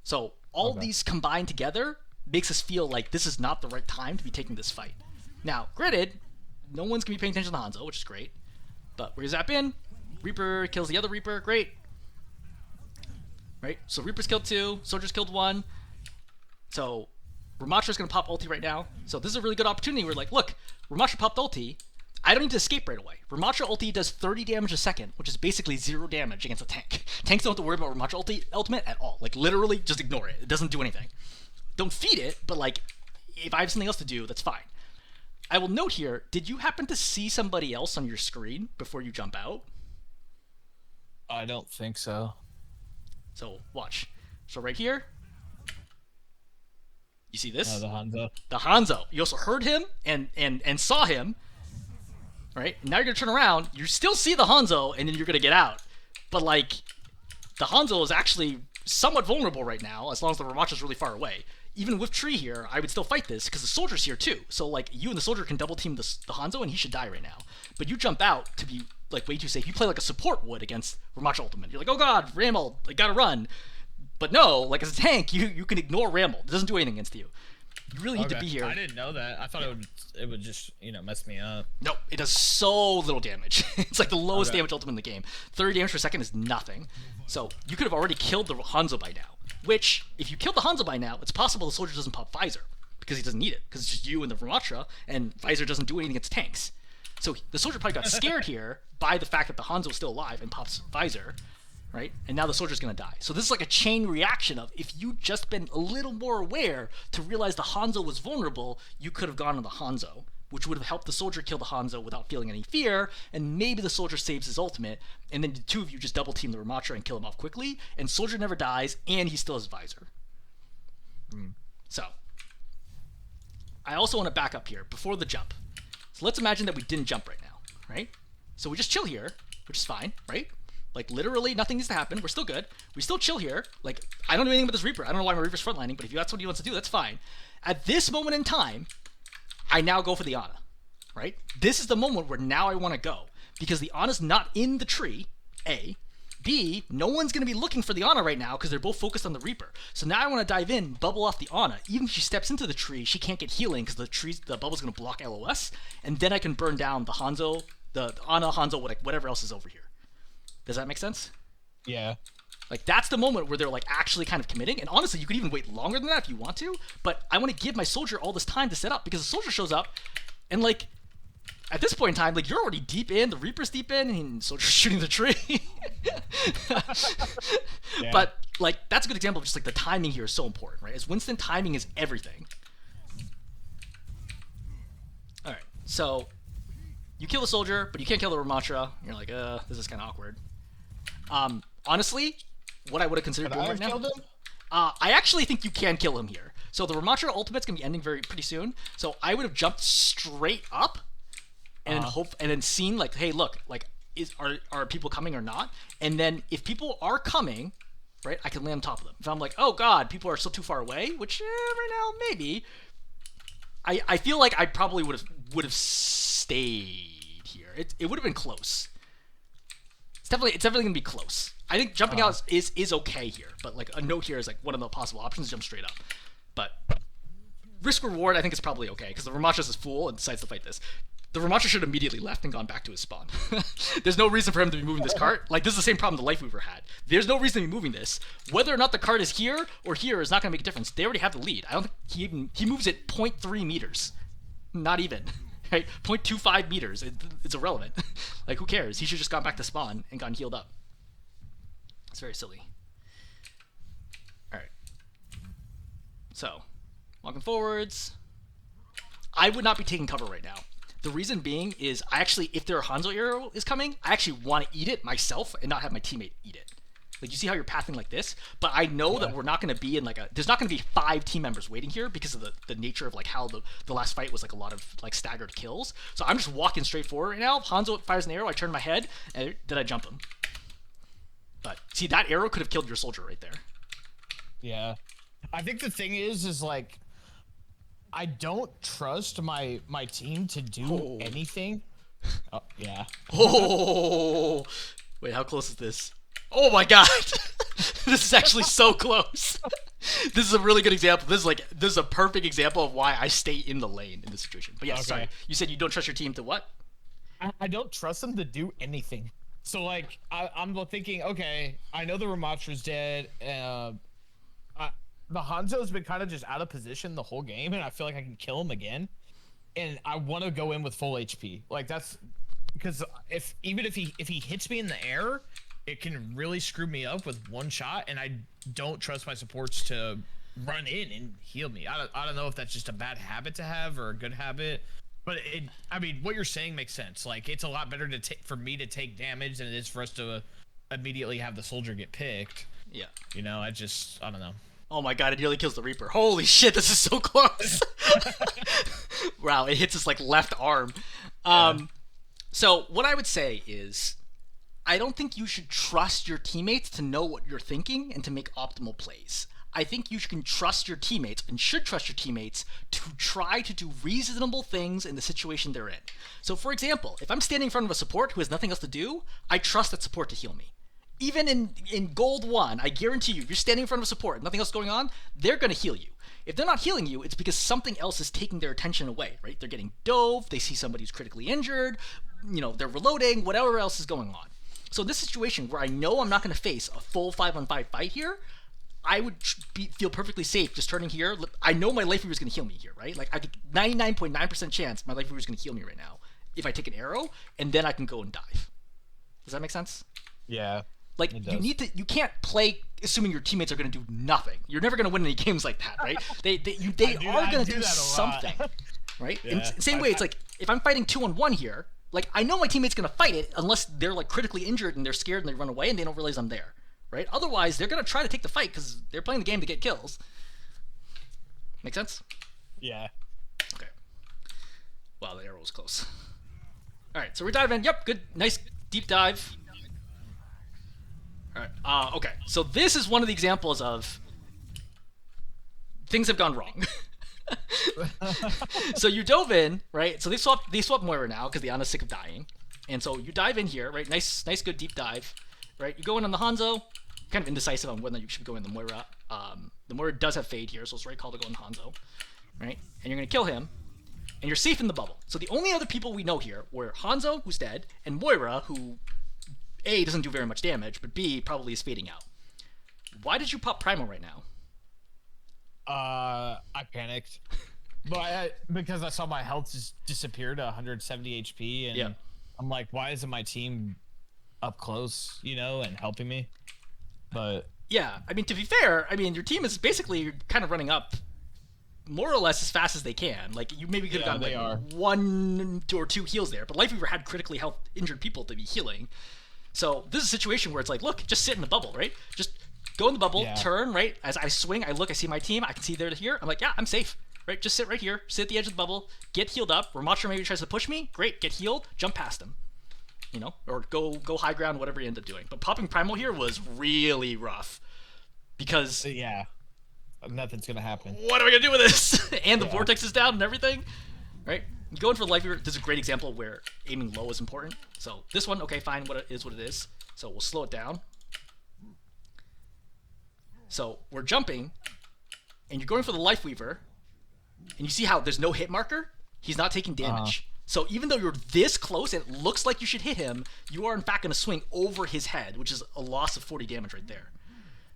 So all these combined together makes us feel like this is not the right time to be taking this fight. Now, granted, no one's going to be paying attention to Hanzo, which is great. But we zap in. Reaper kills the other Reaper. Great. Right? So Reaper's killed 2. Soldier's killed 1. So Ramatra's going to pop ulti right now. So this is a really good opportunity. We're like, look, Ramatra popped ulti. I don't need to escape right away. Ramatra ulti does 30 damage a second, which is basically 0 damage against a tank. Tanks don't have to worry about Ramatra ultimate at all. Like, literally, just ignore it. It doesn't do anything. Don't feed it, but, like, if I have something else to do, that's fine. I will note here, did you happen to see somebody else on your screen before you jump out? I don't think so. So, watch. So, right here, you see this? The Hanzo. The Hanzo. You also heard him and saw him. Right? Now you're going to turn around, you still see the Hanzo, and then you're going to get out. But, like, the Hanzo is actually somewhat vulnerable right now, as long as the Ramatra's really far away. Even with Tree here, I would still fight this, because the Soldier's here too. So, like, you and the Soldier can double team the Hanzo, and he should die right now. But you jump out to be, like, way too safe. You play like a support would against Ramatra Ultimate. You're like, oh god, Ramel, I gotta run. But no, like, as a tank, you can ignore Ramel. It doesn't do anything against you. You really need to be here. I didn't know that. I thought it would just, mess me up. No, it does so little damage. It's like the lowest damage ultimate in the game. 30 damage per second is nothing. So you could have already killed the Hanzo by now. Which, if you killed the Hanzo by now, it's possible the Soldier doesn't pop Visor. Because he doesn't need it. Because it's just you and the Ramatra, and Visor doesn't do anything against tanks. So the Soldier probably got scared here by the fact that the Hanzo is still alive and pops Visor. Right? And now the Soldier's gonna die. So this is like a chain reaction of, if you'd just been a little more aware to realize the Hanzo was vulnerable, you could have gone on the Hanzo, which would have helped the Soldier kill the Hanzo without feeling any fear, and maybe the Soldier saves his ultimate, and then the two of you just double team the Ramatra and kill him off quickly, and Soldier never dies, and he still has Visor. So, I also want to back up here before the jump. So let's imagine that we didn't jump right now, right? So we just chill here, which is fine, right? Like, literally, nothing needs to happen. We're still good. We still chill here. Like, I don't do anything with this Reaper. I don't know why my Reaper's frontlining, but if that's what he wants to do, that's fine. At this moment in time, I now go for the Ana, right? This is the moment where now I want to go, because the Ana's not in the tree, A. B, no one's going to be looking for the Ana right now because they're both focused on the Reaper. So now I want to dive in, bubble off the Ana. Even if she steps into the tree, she can't get healing because the bubble's going to block LOS, and then I can burn down the Hanzo, the Ana, Hanzo, whatever else is over here. Does that make sense? Yeah. Like, that's the moment where they're, like, actually kind of committing. And honestly, you could even wait longer than that if you want to. But I want to give my Soldier all this time to set up, because the Soldier shows up, and, like, at this point in time, like, you're already deep in, the Reaper's deep in, and Soldier's shooting the tree. Yeah. But, like, that's a good example of just, like, the timing here is so important, right? As Winston, timing is everything. Alright, so you kill the Soldier, but you can't kill the Ramatra. You're like, this is kind of awkward. Honestly, what I would have considered doing right now... I actually think you can kill him here. So the Ramatra ultimate's going to be ending pretty soon. So I would have jumped straight up and then seen, like, hey, look, like, are people coming or not? And then if people are coming, right, I can land on top of them. If I'm like, oh god, people are still too far away, which right now maybe, I feel like I probably would have stayed here. It would have been close. It's definitely gonna be close. I think jumping out is okay here, but like a note here is like one of the possible options: jump straight up. But risk reward, I think is probably okay because the Ramatra's is full and decides to fight this. The Ramatra should have immediately left and gone back to his spawn. There's no reason for him to be moving this cart. Like, this is the same problem the Life Weaver had. There's no reason to be moving this. Whether or not the cart is here or here is not going to make a difference. They already have the lead. I don't think he moves it 0.3 meters. Not even. Right? 0.25 meters. It's irrelevant. Like, who cares? He should have just gone back to spawn and gotten healed up. It's very silly. Alright. So, walking forwards. I would not be taking cover right now. The reason being is I actually, if their Hanzo arrow is coming, I actually want to eat it myself and not have my teammate eat it. Like, you see how you're pathing like this? But I know that we're not going to be in, like, there's not going to be 5 team members waiting here because of the nature of, like, how the last fight was, like, a lot of, like, staggered kills. So I'm just walking straight forward right now. Hanzo fires an arrow, I turn my head, and then I jump him. But, see, that arrow could have killed your soldier right there. Yeah. I think the thing is like, I don't trust my team to do anything. Oh, yeah. Oh! Wait, how close is this? Oh my god! This is actually so close. This is a really good example. This is a perfect example of why I stay in the lane in this situation. But yeah, sorry. You said you don't trust your team to what? I don't trust them to do anything. So like, I'm thinking, okay, I know the Ramatra's dead. The Hanzo's been kind of just out of position the whole game, and I feel like I can kill him again. And I want to go in with full HP. Like, that's because even if he hits me in the air, it can really screw me up with one shot, and I don't trust my supports to run in and heal me. I don't know if that's just a bad habit to have or a good habit, but I mean, what you're saying makes sense. Like, it's a lot better for me to take damage than it is for us to immediately have the soldier get picked. Yeah. You know, I don't know. Oh my god, it nearly kills the Reaper. Holy shit, this is so close. Wow, it hits his, like, left arm. So what I would say is, I don't think you should trust your teammates to know what you're thinking and to make optimal plays. I think you can trust your teammates and should trust your teammates to try to do reasonable things in the situation they're in. So, for example, if I'm standing in front of a support who has nothing else to do, I trust that support to heal me. Even in Gold 1, I guarantee you, if you're standing in front of a support, nothing else going on, they're going to heal you. If they're not healing you, it's because something else is taking their attention away, right? They're getting dove, they see somebody who's critically injured, they're reloading, whatever else is going on. So in this situation where I know I'm not going to face a full 5-on-5 fight here, I would feel perfectly safe just turning here. I know my Life Weaver is going to heal me here, right? Like, I get 99.9% chance my Life Weaver is going to heal me right now if I take an arrow, and then I can go and dive. Does that make sense? Yeah. Like, you can't play assuming your teammates are going to do nothing. You're never going to win any games like that, right? They are going to do something, right? Yeah. Same way, it's like, if I'm fighting 2-on-1 here, like, I know my teammate's going to fight it unless they're, like, critically injured and they're scared and they run away and they don't realize I'm there, right? Otherwise, they're going to try to take the fight because they're playing the game to get kills. Make sense? Yeah. Okay. Wow, the arrow was close. All right, so we're diving. Yep, good, nice deep dive. All right. Okay, so this is one of the examples of things have gone wrong. So you dove in, right? So they swap Moira now because the Ana's sick of dying, and so you dive in here, right? Nice, good deep dive, right? You go in on the Hanzo, kind of indecisive on whether you should go in the Moira. The Moira does have fade here, so it's the right call to go in Hanzo, right? And you're gonna kill him, and you're safe in the bubble. So the only other people we know here were Hanzo, who's dead, and Moira, who A, doesn't do very much damage, but B, probably is fading out. Why did you pop Primal right now? I panicked, but because I saw my health just disappear to 170 HP, and I'm like, why isn't my team up close, and helping me? But yeah, I mean, to be fair, I mean, your team is basically kind of running up more or less as fast as they can. Like, you maybe could have gotten like 1 or 2 heals there, but Life Weaver had critically injured people to be healing. So this is a situation where it's like, look, just sit in the bubble, right? Just go in the bubble, turn, right? As I swing, I look, I see my team, I can see they're here. I'm like, yeah, I'm safe, right? Just sit right here, sit at the edge of the bubble, get healed up. Ramatra maybe tries to push me, great, get healed, jump past him, or go high ground, whatever you end up doing. But popping Primal here was really rough because nothing's gonna happen. What am I gonna do with this? And the vortex is down and everything, right? Going for the Life Weaver, this is a great example of where aiming low is important. So this one, okay, fine, what it is. So we'll slow it down. So we're jumping, and you're going for the Life Weaver, and you see how there's no hit marker? He's not taking damage. So even though you're this close and it looks like you should hit him, you are in fact going to swing over his head, which is a loss of 40 damage right there.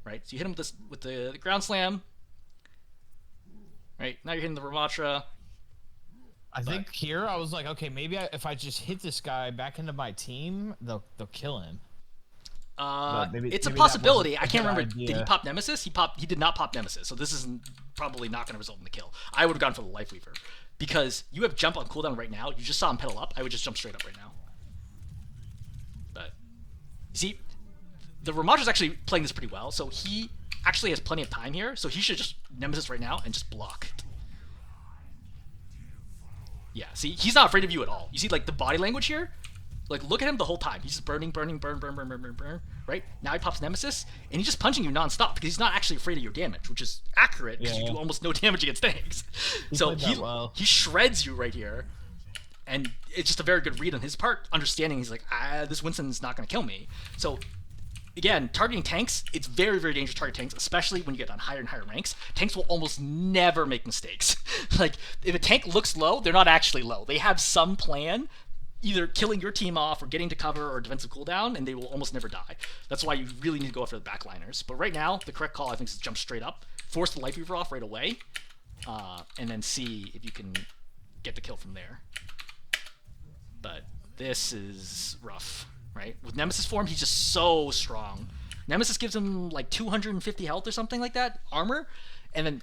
Right? So you hit him with the ground slam. Right? Now you're hitting the Ramatra. I think here I was like, okay, maybe if I just hit this guy back into my team, they'll kill him. But It's a maybe that wasn't possibility. I a can't good remember. Did he idea. pop Nemesis? He did not pop Nemesis. So this is probably not going to result in the kill. I would have gone for the Life Weaver because you have jump on cooldown right now. You just saw him pedal up. I would just jump straight up right now. But you see, the Ramaja's actually playing this pretty well. So he actually has plenty of time here. So he should just Nemesis right now and just block. Yeah. See, he's not afraid of you at all. You see, like the body language here. Like, look at him the whole time. He's just burning, burn, right? Now he pops Nemesis, and he's just punching you nonstop because he's not actually afraid of your damage, which is accurate because you do almost no damage against tanks. So he shreds you right here, and it's just a very good read on his part, understanding he's like, this Winston's not going to kill me. So, again, targeting tanks, it's very, very dangerous to target tanks, especially when you get on higher and higher ranks. Tanks will almost never make mistakes. Like, if a tank looks low, they're not actually low. They have some plan, either killing your team off or getting to cover or defensive cooldown, and they will almost never die. That's why you really need to go after the backliners. But right now, the correct call, I think, is to jump straight up, force the Life Weaver off right away, and then see if you can get the kill from there. But this is rough, right? With Nemesis form, he's just so strong. Nemesis gives him like 250 health or something like that, armor, and then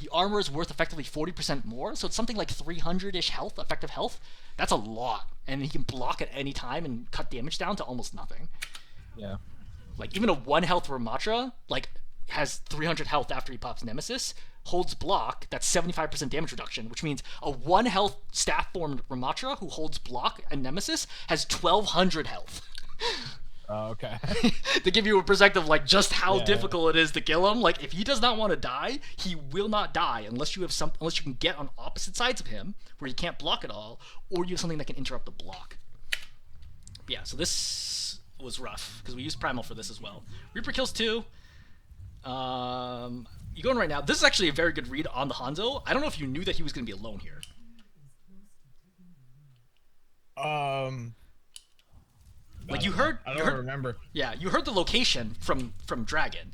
the armor is worth effectively 40% more, so it's something like 300-ish health, effective health. That's a lot, and he can block at any time and cut damage down to almost nothing. Yeah. Like, even a 1 health Ramatra, like, has 300 health after he pops Nemesis, holds block, that's 75% damage reduction, which means a 1 health staff-formed Ramatra who holds block and Nemesis has 1,200 health. Oh, okay. To give you a perspective, like, just how difficult it is to kill him. Like, if he does not want to die, he will not die unless you can get on opposite sides of him where he can't block at all, or you have something that can interrupt the block. But yeah, so this was rough because we used Primal for this as well. Reaper kills 2. You go in right now. This is actually a very good read on the Hanzo. I don't know if you knew that he was going to be alone here. Like, you heard... I don't remember. Yeah, you heard the location from Dragon.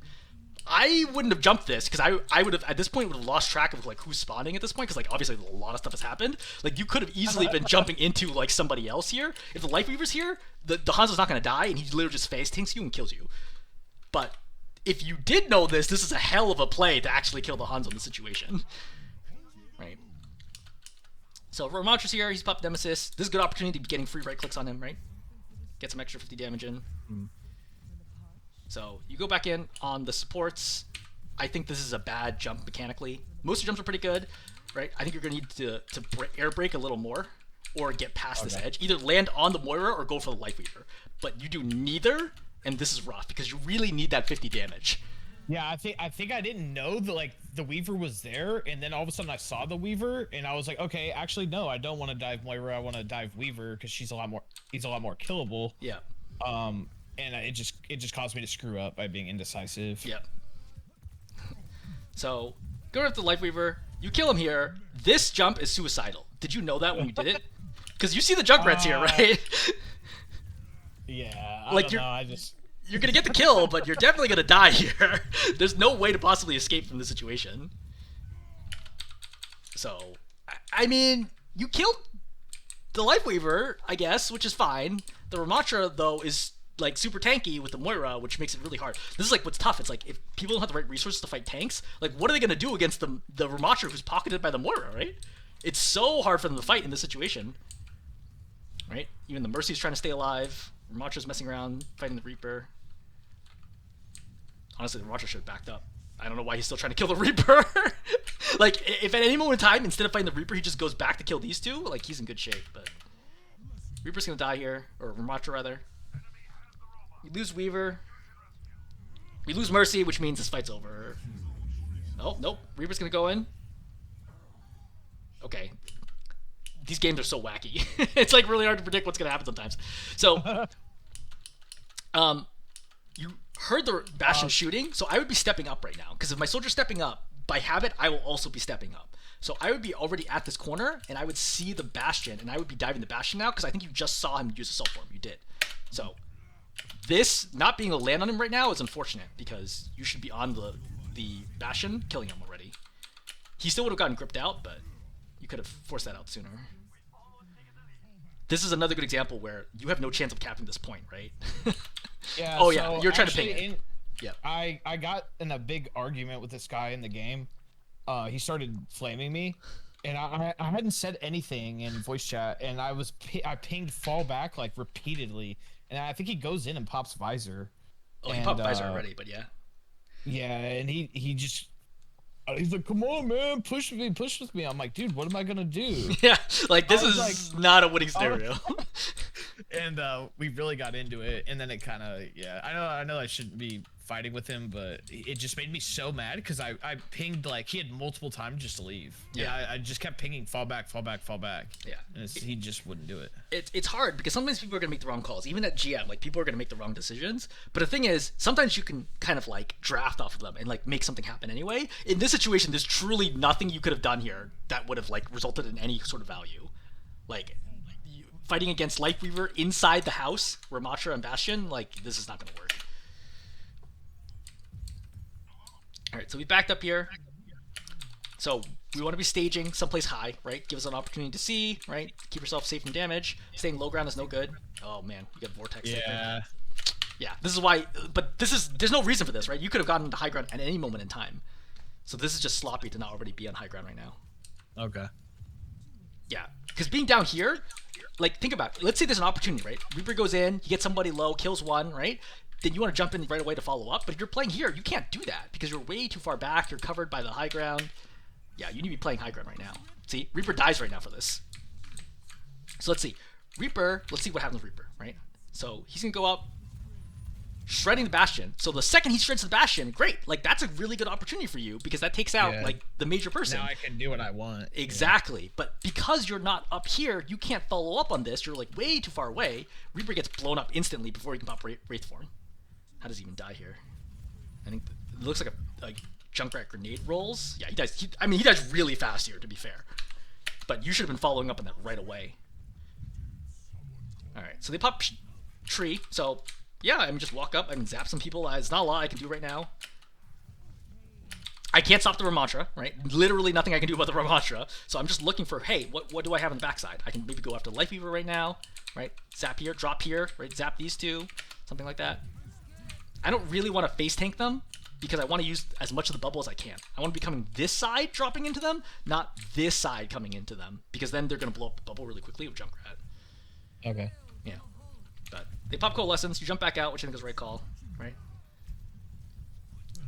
I wouldn't have jumped this, because I would have, at this point, would have lost track of, like, who's spawning at this point, because, like, obviously a lot of stuff has happened. Like, you could have easily been jumping into, like, somebody else here. If the Life Weaver's here, the Hanzo's not going to die, and he literally just phase tanks you and kills you. But if you did know this is a hell of a play to actually kill the Hanzo in this situation. Right? So, Ramatra's here, he's popped Nemesis. This is a good opportunity to be getting free right clicks on him, right? Get some extra 50 damage in. So you go back in on the supports. I think this is a bad jump mechanically. Most of your jumps are pretty good, right? I think you're going to need to air brake a little more or get past this edge. Either land on the Moira or go for the Life Weaver. But you do neither, and this is rough because you really need that 50 damage. Yeah, I think I didn't know that the Weaver was there, and then all of a sudden I saw the Weaver, and I was like, okay, actually no, I don't want to dive Moira, I want to dive Weaver because he's a lot more killable. Yeah. And it just caused me to screw up by being indecisive. Yeah. So going after the Life Weaver, you kill him here. This jump is suicidal. Did you know that when you did it? Because you see the Junkrat's here, right? Yeah. Like you're gonna get the kill, but you're definitely gonna die here. There's no way to possibly escape from this situation. So, I mean, you killed the Life Weaver, I guess, which is fine. The Ramatra, though, is like super tanky with the Moira, which makes it really hard. This is like what's tough. It's like if people don't have the right resources to fight tanks, like what are they gonna do against the Ramatra who's pocketed by the Moira, right? It's so hard for them to fight in this situation, right? Even the Mercy's trying to stay alive. Ramatra's messing around fighting the Reaper. Honestly, the Ramatra should have backed up. I don't know why he's still trying to kill the Reaper. Like, if at any moment in time, instead of fighting the Reaper, he just goes back to kill these two, like, he's in good shape, but... Reaper's gonna die here, or Ramatra, rather. We lose Weaver. We lose Mercy, which means this fight's over. Oh, nope. Reaper's gonna go in. Okay. These games are so wacky. It's, like, really hard to predict what's gonna happen sometimes. So... You heard the Bastion shooting, so I would be stepping up right now. Because if my soldier's stepping up, by habit, I will also be stepping up. So I would be already at this corner, and I would see the Bastion, and I would be diving the Bastion now, because I think you just saw him use a self form. You did. So this not being able to land on him right now is unfortunate, because you should be on the Bastion, killing him already. He still would have gotten gripped out, but you could have forced that out sooner. This is another good example where you have no chance of capping this point, right? Yeah. Oh, so yeah, you're trying to ping actually it. Yeah. I got in a big argument with this guy in the game. He started flaming me, and I hadn't said anything in voice chat, and I pinged fall back like repeatedly, and I think he goes in and pops visor. Oh, he And popped visor already, but yeah. yeah, and he just he's like, come on, man, push with me. I'm like, dude, what am I gonna do? Yeah, like this was is not a winning scenario. And we really got into it, and then it kind of I know I shouldn't be fighting with him, but it just made me so mad because I pinged like he had multiple times just to leave. Yeah. I just kept pinging fall back. Yeah, And he just wouldn't do it. It's hard because sometimes people are gonna make the wrong calls. Even at GM, like people are gonna make the wrong decisions. But the thing is, sometimes you can kind of like draft off of them and like make something happen anyway. In this situation, there's truly nothing you could have done here that would have like resulted in any sort of value. Like fighting against Lightweaver inside the house, Ramatra and Bastion, like this is not gonna work. All right, so we backed up here. So we want to be staging someplace high, right? Give us an opportunity to see, right? Keep yourself safe from damage. Staying low ground is no good. Oh man, you got Vortex. Yeah. Yeah, this is why, but there's no reason for this, right? You could have gotten to high ground at any moment in time. So this is just sloppy to not already be on high ground right now. Okay. Yeah, because being down here, like think about it. Let's say there's an opportunity, right? Reaper goes in, he gets somebody low, kills one, right? Then you want to jump in right away to follow up. But if you're playing here, you can't do that because you're way too far back. You're covered by the high ground. Yeah, you need to be playing high ground right now. See, Reaper dies right now for this. So let's see. Reaper, let's see what happens with Reaper, right? So he's going to go up, shredding the Bastion. So the second he shreds the Bastion, great. Like, that's a really good opportunity for you because that takes out, like, the major person. Now I can do what I want. Exactly. Yeah. But because you're not up here, you can't follow up on this. You're, like, way too far away. Reaper gets blown up instantly before he can pop Wraith Form. How does he even die here? I think it looks like a Junkrat grenade rolls. Yeah, he dies. He dies really fast here, to be fair. But you should have been following up on that right away. All right, so they pop tree. So yeah, I mean, just walk up. I can zap some people. It's not a lot I can do right now. I can't stop the Ramatra, right? Literally nothing I can do about the Ramatra. So I'm just looking for, hey, what do I have on the backside? I can maybe go after Lightweaver right now, right? Zap here, drop here, right? Zap these two, something like that. I don't really want to face tank them because I want to use as much of the bubble as I can. I want to be coming this side dropping into them, not this side coming into them, because then they're going to blow up the bubble really quickly with Junkrat. Okay. Yeah. But they pop Coalescence, you jump back out, which I think is the right call, right?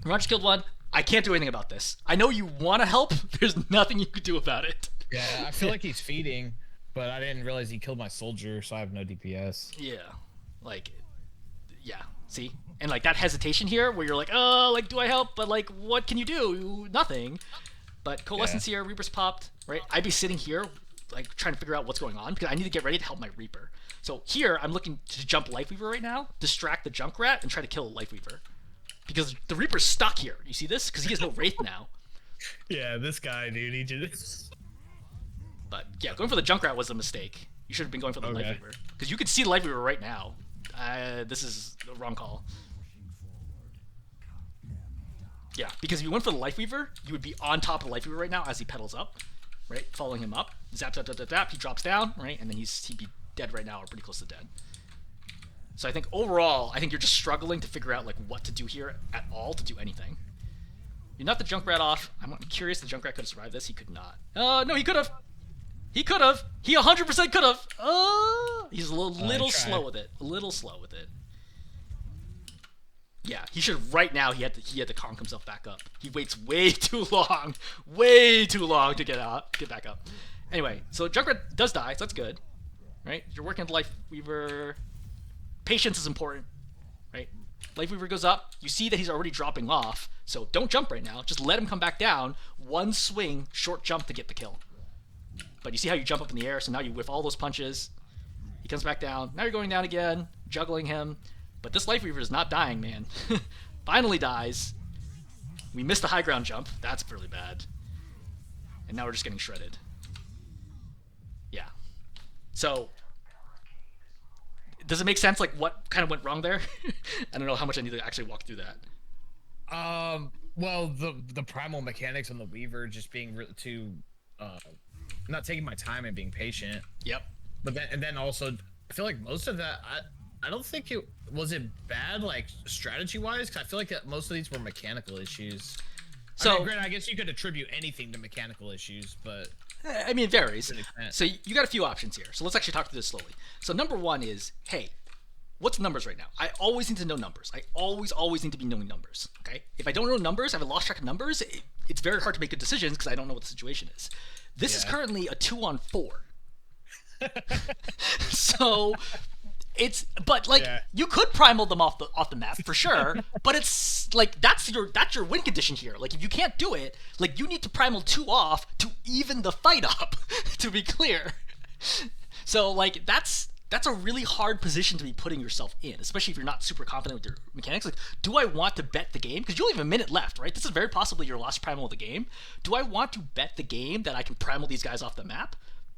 Roger killed one. I can't do anything about this. I know you want to help. There's nothing you could do about it. Yeah, I feel like he's feeding, but I didn't realize he killed my soldier, so I have no DPS. Yeah. Like, yeah. See? And like that hesitation here where you're like, oh, like, do I help? But like, what can you do? Nothing. But Coalescence here, Reaper's popped, right? I'd be sitting here, like, trying to figure out what's going on because I need to get ready to help my Reaper. So here, I'm looking to jump Lightweaver right now, distract the Junkrat, and try to kill Lightweaver. Because the Reaper's stuck here. You see this? Because he has no Wraith now. Yeah, this guy, dude, he just... But yeah, going for the Junkrat was a mistake. You should have been going for the Lightweaver. Because you could see the Lightweaver right now. This is the wrong call. Yeah, because if you went for the Lightweaver, you would be on top of the Lightweaver right now as he pedals up, right? Following him up. Zap, zap, zap, zap, zap. He drops down, right? And then he'd be dead right now or pretty close to dead. So I think overall, I think you're just struggling to figure out like what to do here at all to do anything. You're not the Junkrat off. I'm curious if the Junkrat could have survived this. He could not. No, he could have. He could have. He 100% could have. He's a little slow with it. A little slow with it. Yeah, he should right now. He had to conk himself back up. He waits way too long to get back up. Anyway, so Junkrat does die, so that's good, right? You're working at Lightweaver. Patience is important, right? Lightweaver goes up. You see that he's already dropping off, so don't jump right now. Just let him come back down. One swing, short jump to get the kill. But you see how you jump up in the air, so now you whiff all those punches. He comes back down. Now you're going down again, juggling him. But this Lightweaver is not dying, man. Finally dies. We missed the high ground jump. That's really bad. And now we're just getting shredded. Yeah. So, does it make sense, like, what kind of went wrong there? I don't know how much I need to actually walk through that. Well, the primal mechanics on the Weaver just being too, not taking my time and being patient. Yep. But then also, I feel like most of that, I don't think it was it bad like strategy wise, because I feel like that most of these were mechanical issues. So, I mean, granted, I guess you could attribute anything to mechanical issues, but I mean, it varies. to an extent. So you got a few options here. So let's actually talk through this slowly. So number one is, hey, what's the numbers right now? I always need to know numbers. I always need to be knowing numbers. Okay. If I don't know numbers, I have lost track of numbers. It's very hard to make good decisions because I don't know what the situation is. This is currently a 2-on-4. So but like you could primal them off the map for sure, but it's like that's your win condition here. Like if you can't do it, like you need to primal 2 off to even the fight up, to be clear. So like that's a really hard position to be putting yourself in, especially if you're not super confident with your mechanics. Like, do I want to bet the game? Because you only have a minute left, right? This is very possibly your last primal of the game. Do I want to bet the game that I can primal these guys off the map?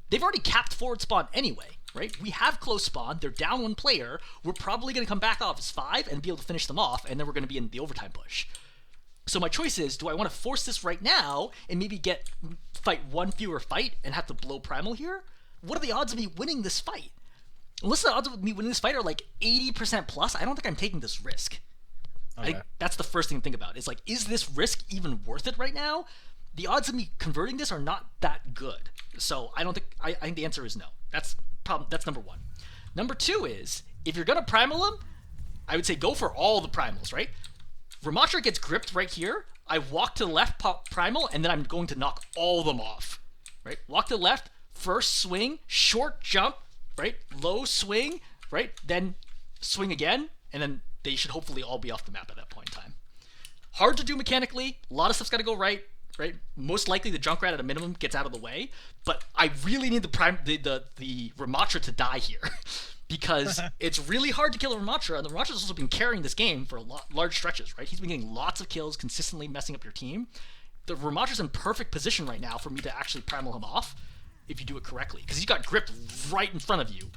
They've already capped forward spawn anyway, right? We have close spawn. They're down 1 player. We're probably going to come back off as 5 and be able to finish them off, and then we're going to be in the overtime push. So my choice is, do I want to force this right now and maybe fight 1 fewer fight and have to blow primal here? What are the odds of me winning this fight? Unless the odds of me winning this fight are like 80% plus, I don't think I'm taking this risk. Okay. I think that's the first thing to think about. Is like, is this risk even worth it right now? The odds of me converting this are not that good. So I think the answer is no. That's number one. Number two is, if you're gonna primal them, I would say go for all the primals, right? Ramatra gets gripped right here. I walk to the left, pop primal, and then I'm going to knock all of them off, right? Walk to the left, first swing, short jump, right? Low swing, right? Then swing again, and then they should hopefully all be off the map at that point in time. Hard to do mechanically. A lot of stuff's got to go right. Most likely the Junkrat at a minimum gets out of the way, but I really need the Ramatra to die here because it's really hard to kill a Ramatra, and the Ramatra's also been carrying this game for large stretches, right? He's been getting lots of kills, consistently messing up your team. The Ramatra's in perfect position right now for me to actually primal him off if you do it correctly, because he's got gripped right in front of you.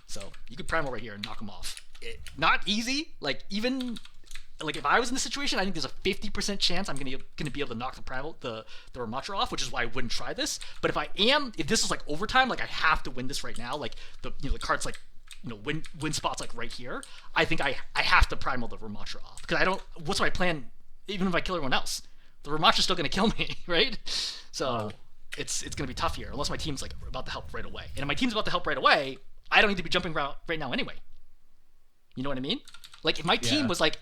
So you could primal right here and knock him off. Not easy, like even... Like if I was in this situation, I think there's a 50% chance I'm gonna be able to knock the Ramatra off, which is why I wouldn't try this. But if this is like overtime, like I have to win this right now, like the card's like win spots like right here. I think I have to primal the Ramatra off because I don't. What's my plan? Even if I kill everyone else, the Ramatra's still gonna kill me, right? So it's gonna be tough here unless my team's like about to help right away. And if my team's about to help right away, I don't need to be jumping around right now anyway. You know what I mean? Like if my team was like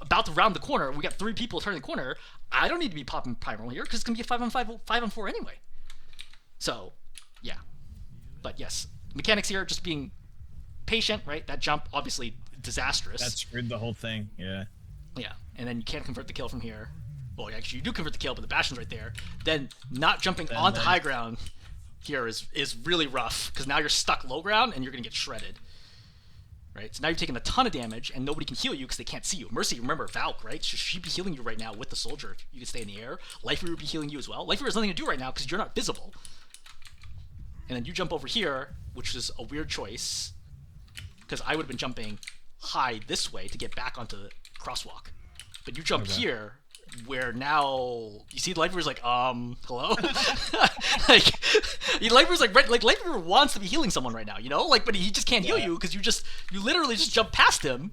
about to round the corner, we got 3 people turning the corner. I don't need to be popping primal here because it's gonna be a 5-on-5, 5-on-4 anyway. So, yeah. But yes, mechanics here, just being patient, right? That jump, obviously disastrous. That screwed the whole thing. Yeah. Yeah, and then you can't convert the kill from here. Well, actually, you do convert the kill, but the Bastion's right there. Then not jumping onto high ground here is really rough because now you're stuck low ground and you're gonna get shredded. Right? So now you're taking a ton of damage, and nobody can heal you because they can't see you. Mercy, remember, Valk, right? She'd be healing you right now with the soldier if you could stay in the air. Lifer would be healing you as well. Lifer has nothing to do right now because you're not visible. And then you jump over here, which is a weird choice, because I would have been jumping high this way to get back onto the crosswalk. But you jump here, where now you see Lifer's like, hello? Like Lifer's like Lifer wants to be healing someone right now, but he just can't heal you because you literally just jump past him.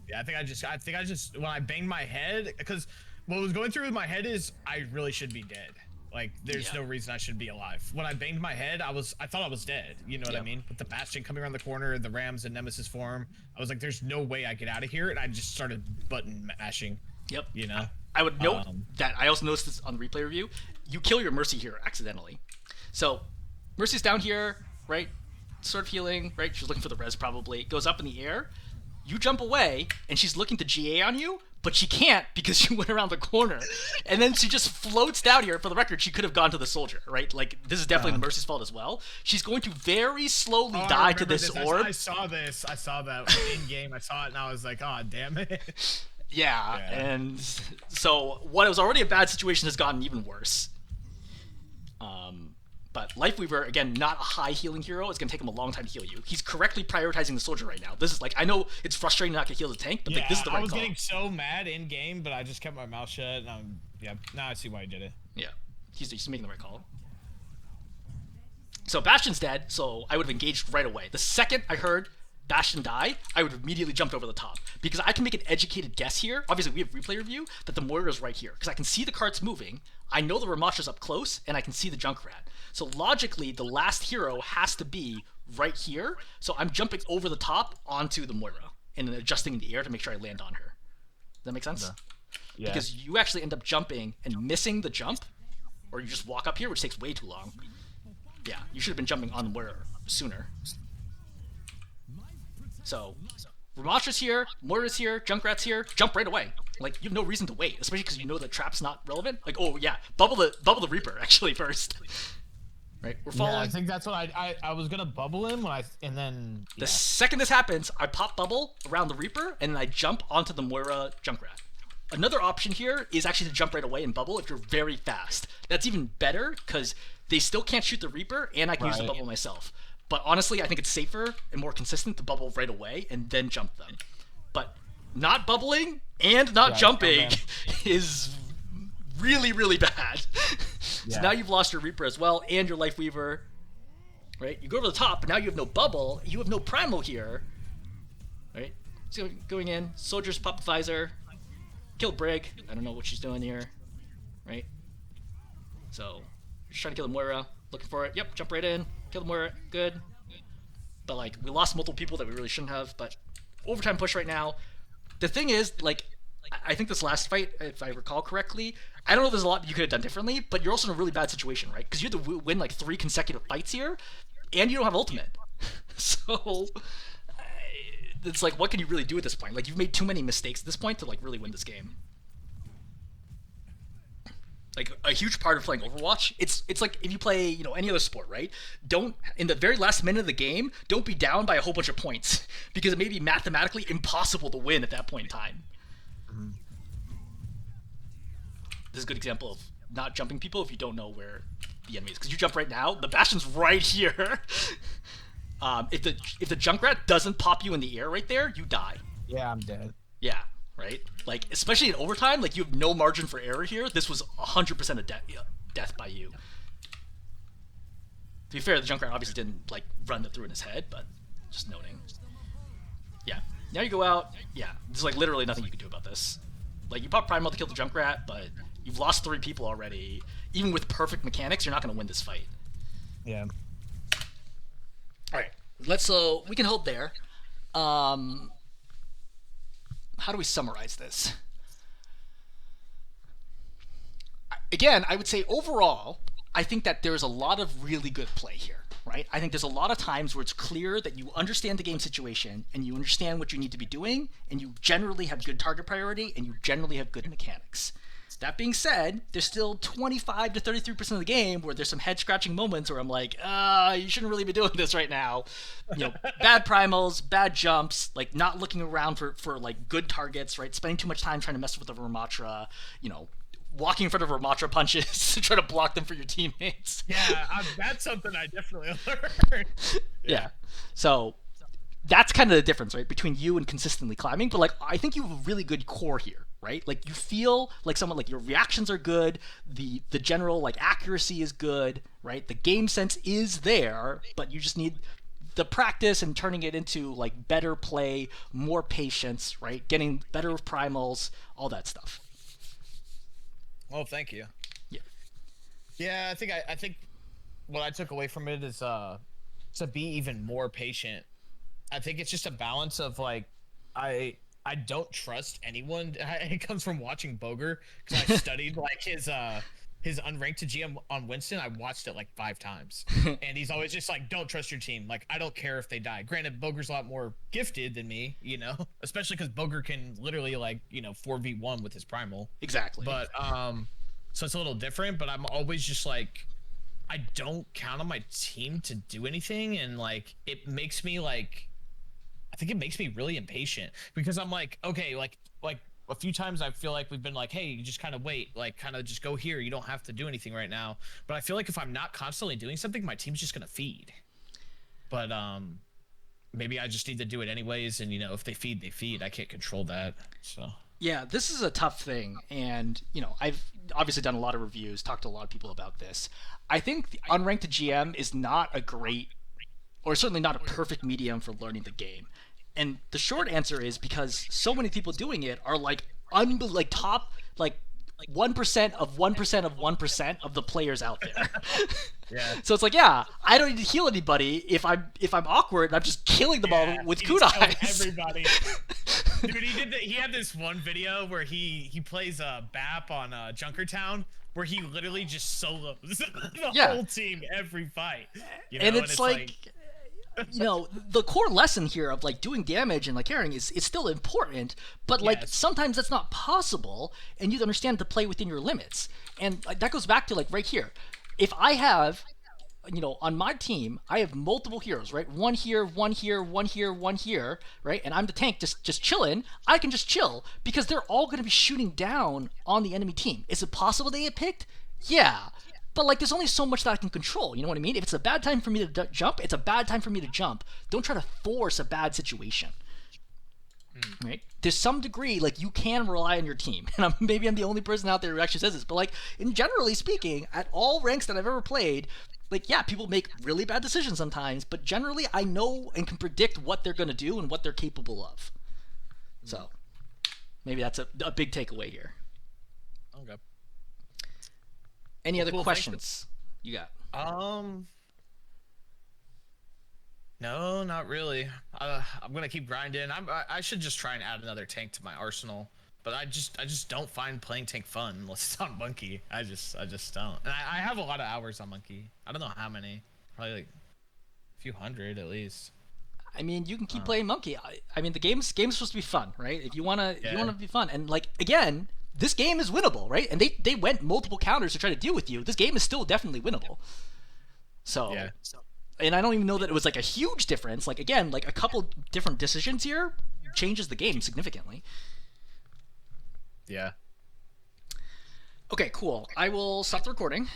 Yeah, I think I just when I banged my head, because what was going through my head is I really should be dead. Like there's no reason I should be alive. When I banged my head, I thought I was dead. You know what I mean? With the Bastion coming around the corner, the Rams and Nemesis form, I was like, there's no way I get out of here, and I just started button mashing. Yep. You know? I would note that I also noticed this on the replay review. You kill your Mercy here accidentally. So Mercy's down here, right? Sort of healing, right? She's looking for the res probably. Goes up in the air. You jump away, and she's looking to GA on you, but she can't because you went around the corner. And then she just floats down here. For the record, she could have gone to the soldier, right? Like, this is definitely Mercy's fault as well. She's going to very slowly die to this orb. I saw this. I saw that in-game. I saw it, and I was like, oh, damn it. Yeah, and so what was already a bad situation has gotten even worse. But Lifeweaver, again, not a high healing hero. It's going to take him a long time to heal you. He's correctly prioritizing the soldier right now. This is like, I know it's frustrating not to heal the tank, but like, this is the right call. I was getting so mad in game, but I just kept my mouth shut. And now I see why he did it. Yeah, he's making the right call. So Bastion's dead, so I would have engaged right away. The second I heard Bastion die, I would immediately jump over the top because I can make an educated guess here. Obviously, we have replay review that the Moira is right here because I can see the carts moving. I know the Ramatra's up close, and I can see the Junkrat. So logically, the last hero has to be right here. So I'm jumping over the top onto the Moira and then adjusting in the air to make sure I land on her. Does that make sense? Okay. Yeah. Because you actually end up jumping and missing the jump, or you just walk up here, which takes way too long. Yeah, you should have been jumping on the Moira sooner. So, Ramatra's here, Moira's here, Junkrat's here. Jump right away. Like, you have no reason to wait, especially because you know the trap's not relevant. Like, oh yeah, bubble the Reaper actually first. Right, we're following. Yeah, I think that's what I was gonna bubble him and then The second this happens, I pop bubble around the Reaper and then I jump onto the Moira Junkrat. Another option here is actually to jump right away and bubble if you're very fast. That's even better because they still can't shoot the Reaper and I can use the bubble myself. But honestly, I think it's safer and more consistent to bubble right away and then jump them. But not bubbling and not jumping is really, really bad. So now you've lost your Reaper as well and your Life Weaver. Right? You go over the top, but now you have no bubble. You have no Primal here. Right? So going in, Soldiers pop the visor. Kill Brig. I don't know what she's doing here. Right? So, just trying to kill the Moira. Looking for it. Yep, jump right in. Kill the Moira. Good. But, like, we lost multiple people that we really shouldn't have. But, overtime push right now. The thing is, like, I think this last fight, if I recall correctly, I don't know if there's a lot you could have done differently, but you're also in a really bad situation, right? Because you have to win, like, 3 consecutive fights here, and you don't have ultimate. So, it's like, what can you really do at this point? Like, you've made too many mistakes at this point to, like, really win this game. Like, a huge part of playing Overwatch, it's like if you play, you know, any other sport, right? Don't, in the very last minute of the game, don't be down by a whole bunch of points, because it may be mathematically impossible to win at that point in time. Mm-hmm. This is a good example of not jumping people if you don't know where the enemy is, because you jump right now, the Bastion's right here. If the Junkrat doesn't pop you in the air right there, you die. Yeah, I'm dead. Yeah, right? Like, especially in overtime, like, you have no margin for error here. This was 100% a death by you. To be fair, the Junkrat obviously didn't, like, run it through in his head, but just noting. Yeah. Now you go out. Yeah, there's, like, literally nothing you can do about this. Like, you pop Primal to kill the Junkrat, but you've lost 3 people already. Even with perfect mechanics, you're not going to win this fight. Yeah. Alright, we can hold there. How do we summarize this? Again, I would say overall, I think that there's a lot of really good play here, right? I think there's a lot of times where it's clear that you understand the game situation and you understand what you need to be doing, and you generally have good target priority and you generally have good mechanics. That being said, there's still 25 to 33% of the game where there's some head-scratching moments where I'm like, you shouldn't really be doing this right now. You know, bad primals, bad jumps, like not looking around for like good targets, right? Spending too much time trying to mess with the Ramatra, you know, walking in front of Ramatra punches to try to block them for your teammates. Yeah, that's something I definitely learned. Yeah. So that's kind of the difference, right, between you and consistently climbing. But like, I think you have a really good core here, right? Like, you feel like someone, like, your reactions are good, the general like accuracy is good, right? The game sense is there, but you just need the practice and turning it into like better play, more patience, right? Getting better with primals, all that stuff. Well, thank you. Yeah. Yeah, I think what I took away from it is to be even more patient. I think it's just a balance of like I don't trust anyone. It comes from watching Boger because I studied like his unranked to GM on Winston. I watched it like 5 times, and he's always just like, "Don't trust your team. Like, I don't care if they die." Granted, Boger's a lot more gifted than me, you know, especially because Boger can literally like 4v1 with his primal. Exactly. But so it's a little different. But I'm always just like, I don't count on my team to do anything, and like it makes me like. I think it makes me really impatient because I'm like, okay, like a few times I feel like we've been like, hey, you just kind of wait, like kind of just go here. You don't have to do anything right now. But I feel like if I'm not constantly doing something, my team's just going to feed. But maybe I just need to do it anyways. And, if they feed, they feed. I can't control that. So. Yeah, this is a tough thing. And, I've obviously done a lot of reviews, talked to a lot of people about this. I think the unranked GM is not a great or certainly not a perfect medium for learning the game. And the short answer is because so many people doing it are like top like 1% of 1% of 1% of the players out there. Yeah. So it's like, yeah, I don't need to heal anybody if I'm awkward and I'm just killing them all with kunais. Everybody. Dude, he had this one video where he plays BAP on Junkertown, where he literally just solos the whole team every fight. You know? And it's like you know, the core lesson here of like doing damage and like carrying is still important, but like sometimes that's not possible, and you understand to play within your limits. And like, that goes back to like right here. If I have, you know, on my team, I have multiple heroes, right? One here, one here, one here, one here, right? And I'm the tank just chilling. I can just chill because they're all going to be shooting down on the enemy team. Is it possible they get picked? Yeah. But, like, there's only so much that I can control, you know what I mean? If it's a bad time for me to jump, it's a bad time for me to jump. Don't try to force a bad situation, right? There's some degree, like, you can rely on your team. And maybe I'm the only person out there who actually says this, but, like, in generally speaking, at all ranks that I've ever played, like, yeah, people make really bad decisions sometimes, but generally I know and can predict what they're going to do and what they're capable of. So, maybe that's a big takeaway here. Okay. Any other questions you got? No, not really. I'm gonna keep grinding. I should just try and add another tank to my arsenal, but I just don't find playing tank fun unless it's on Monkey. I just don't. And I have a lot of hours on Monkey. I don't know how many. Probably like a few hundred at least. I mean, you can keep playing Monkey. I mean, the game's supposed to be fun, right? If you wanna be fun, and like again. This game is winnable, right? And they went multiple counters to try to deal with you. This game is still definitely winnable. So, and I don't even know that it was like a huge difference. Like again, like a couple different decisions here changes the game significantly. Yeah. Okay, cool. I will stop the recording.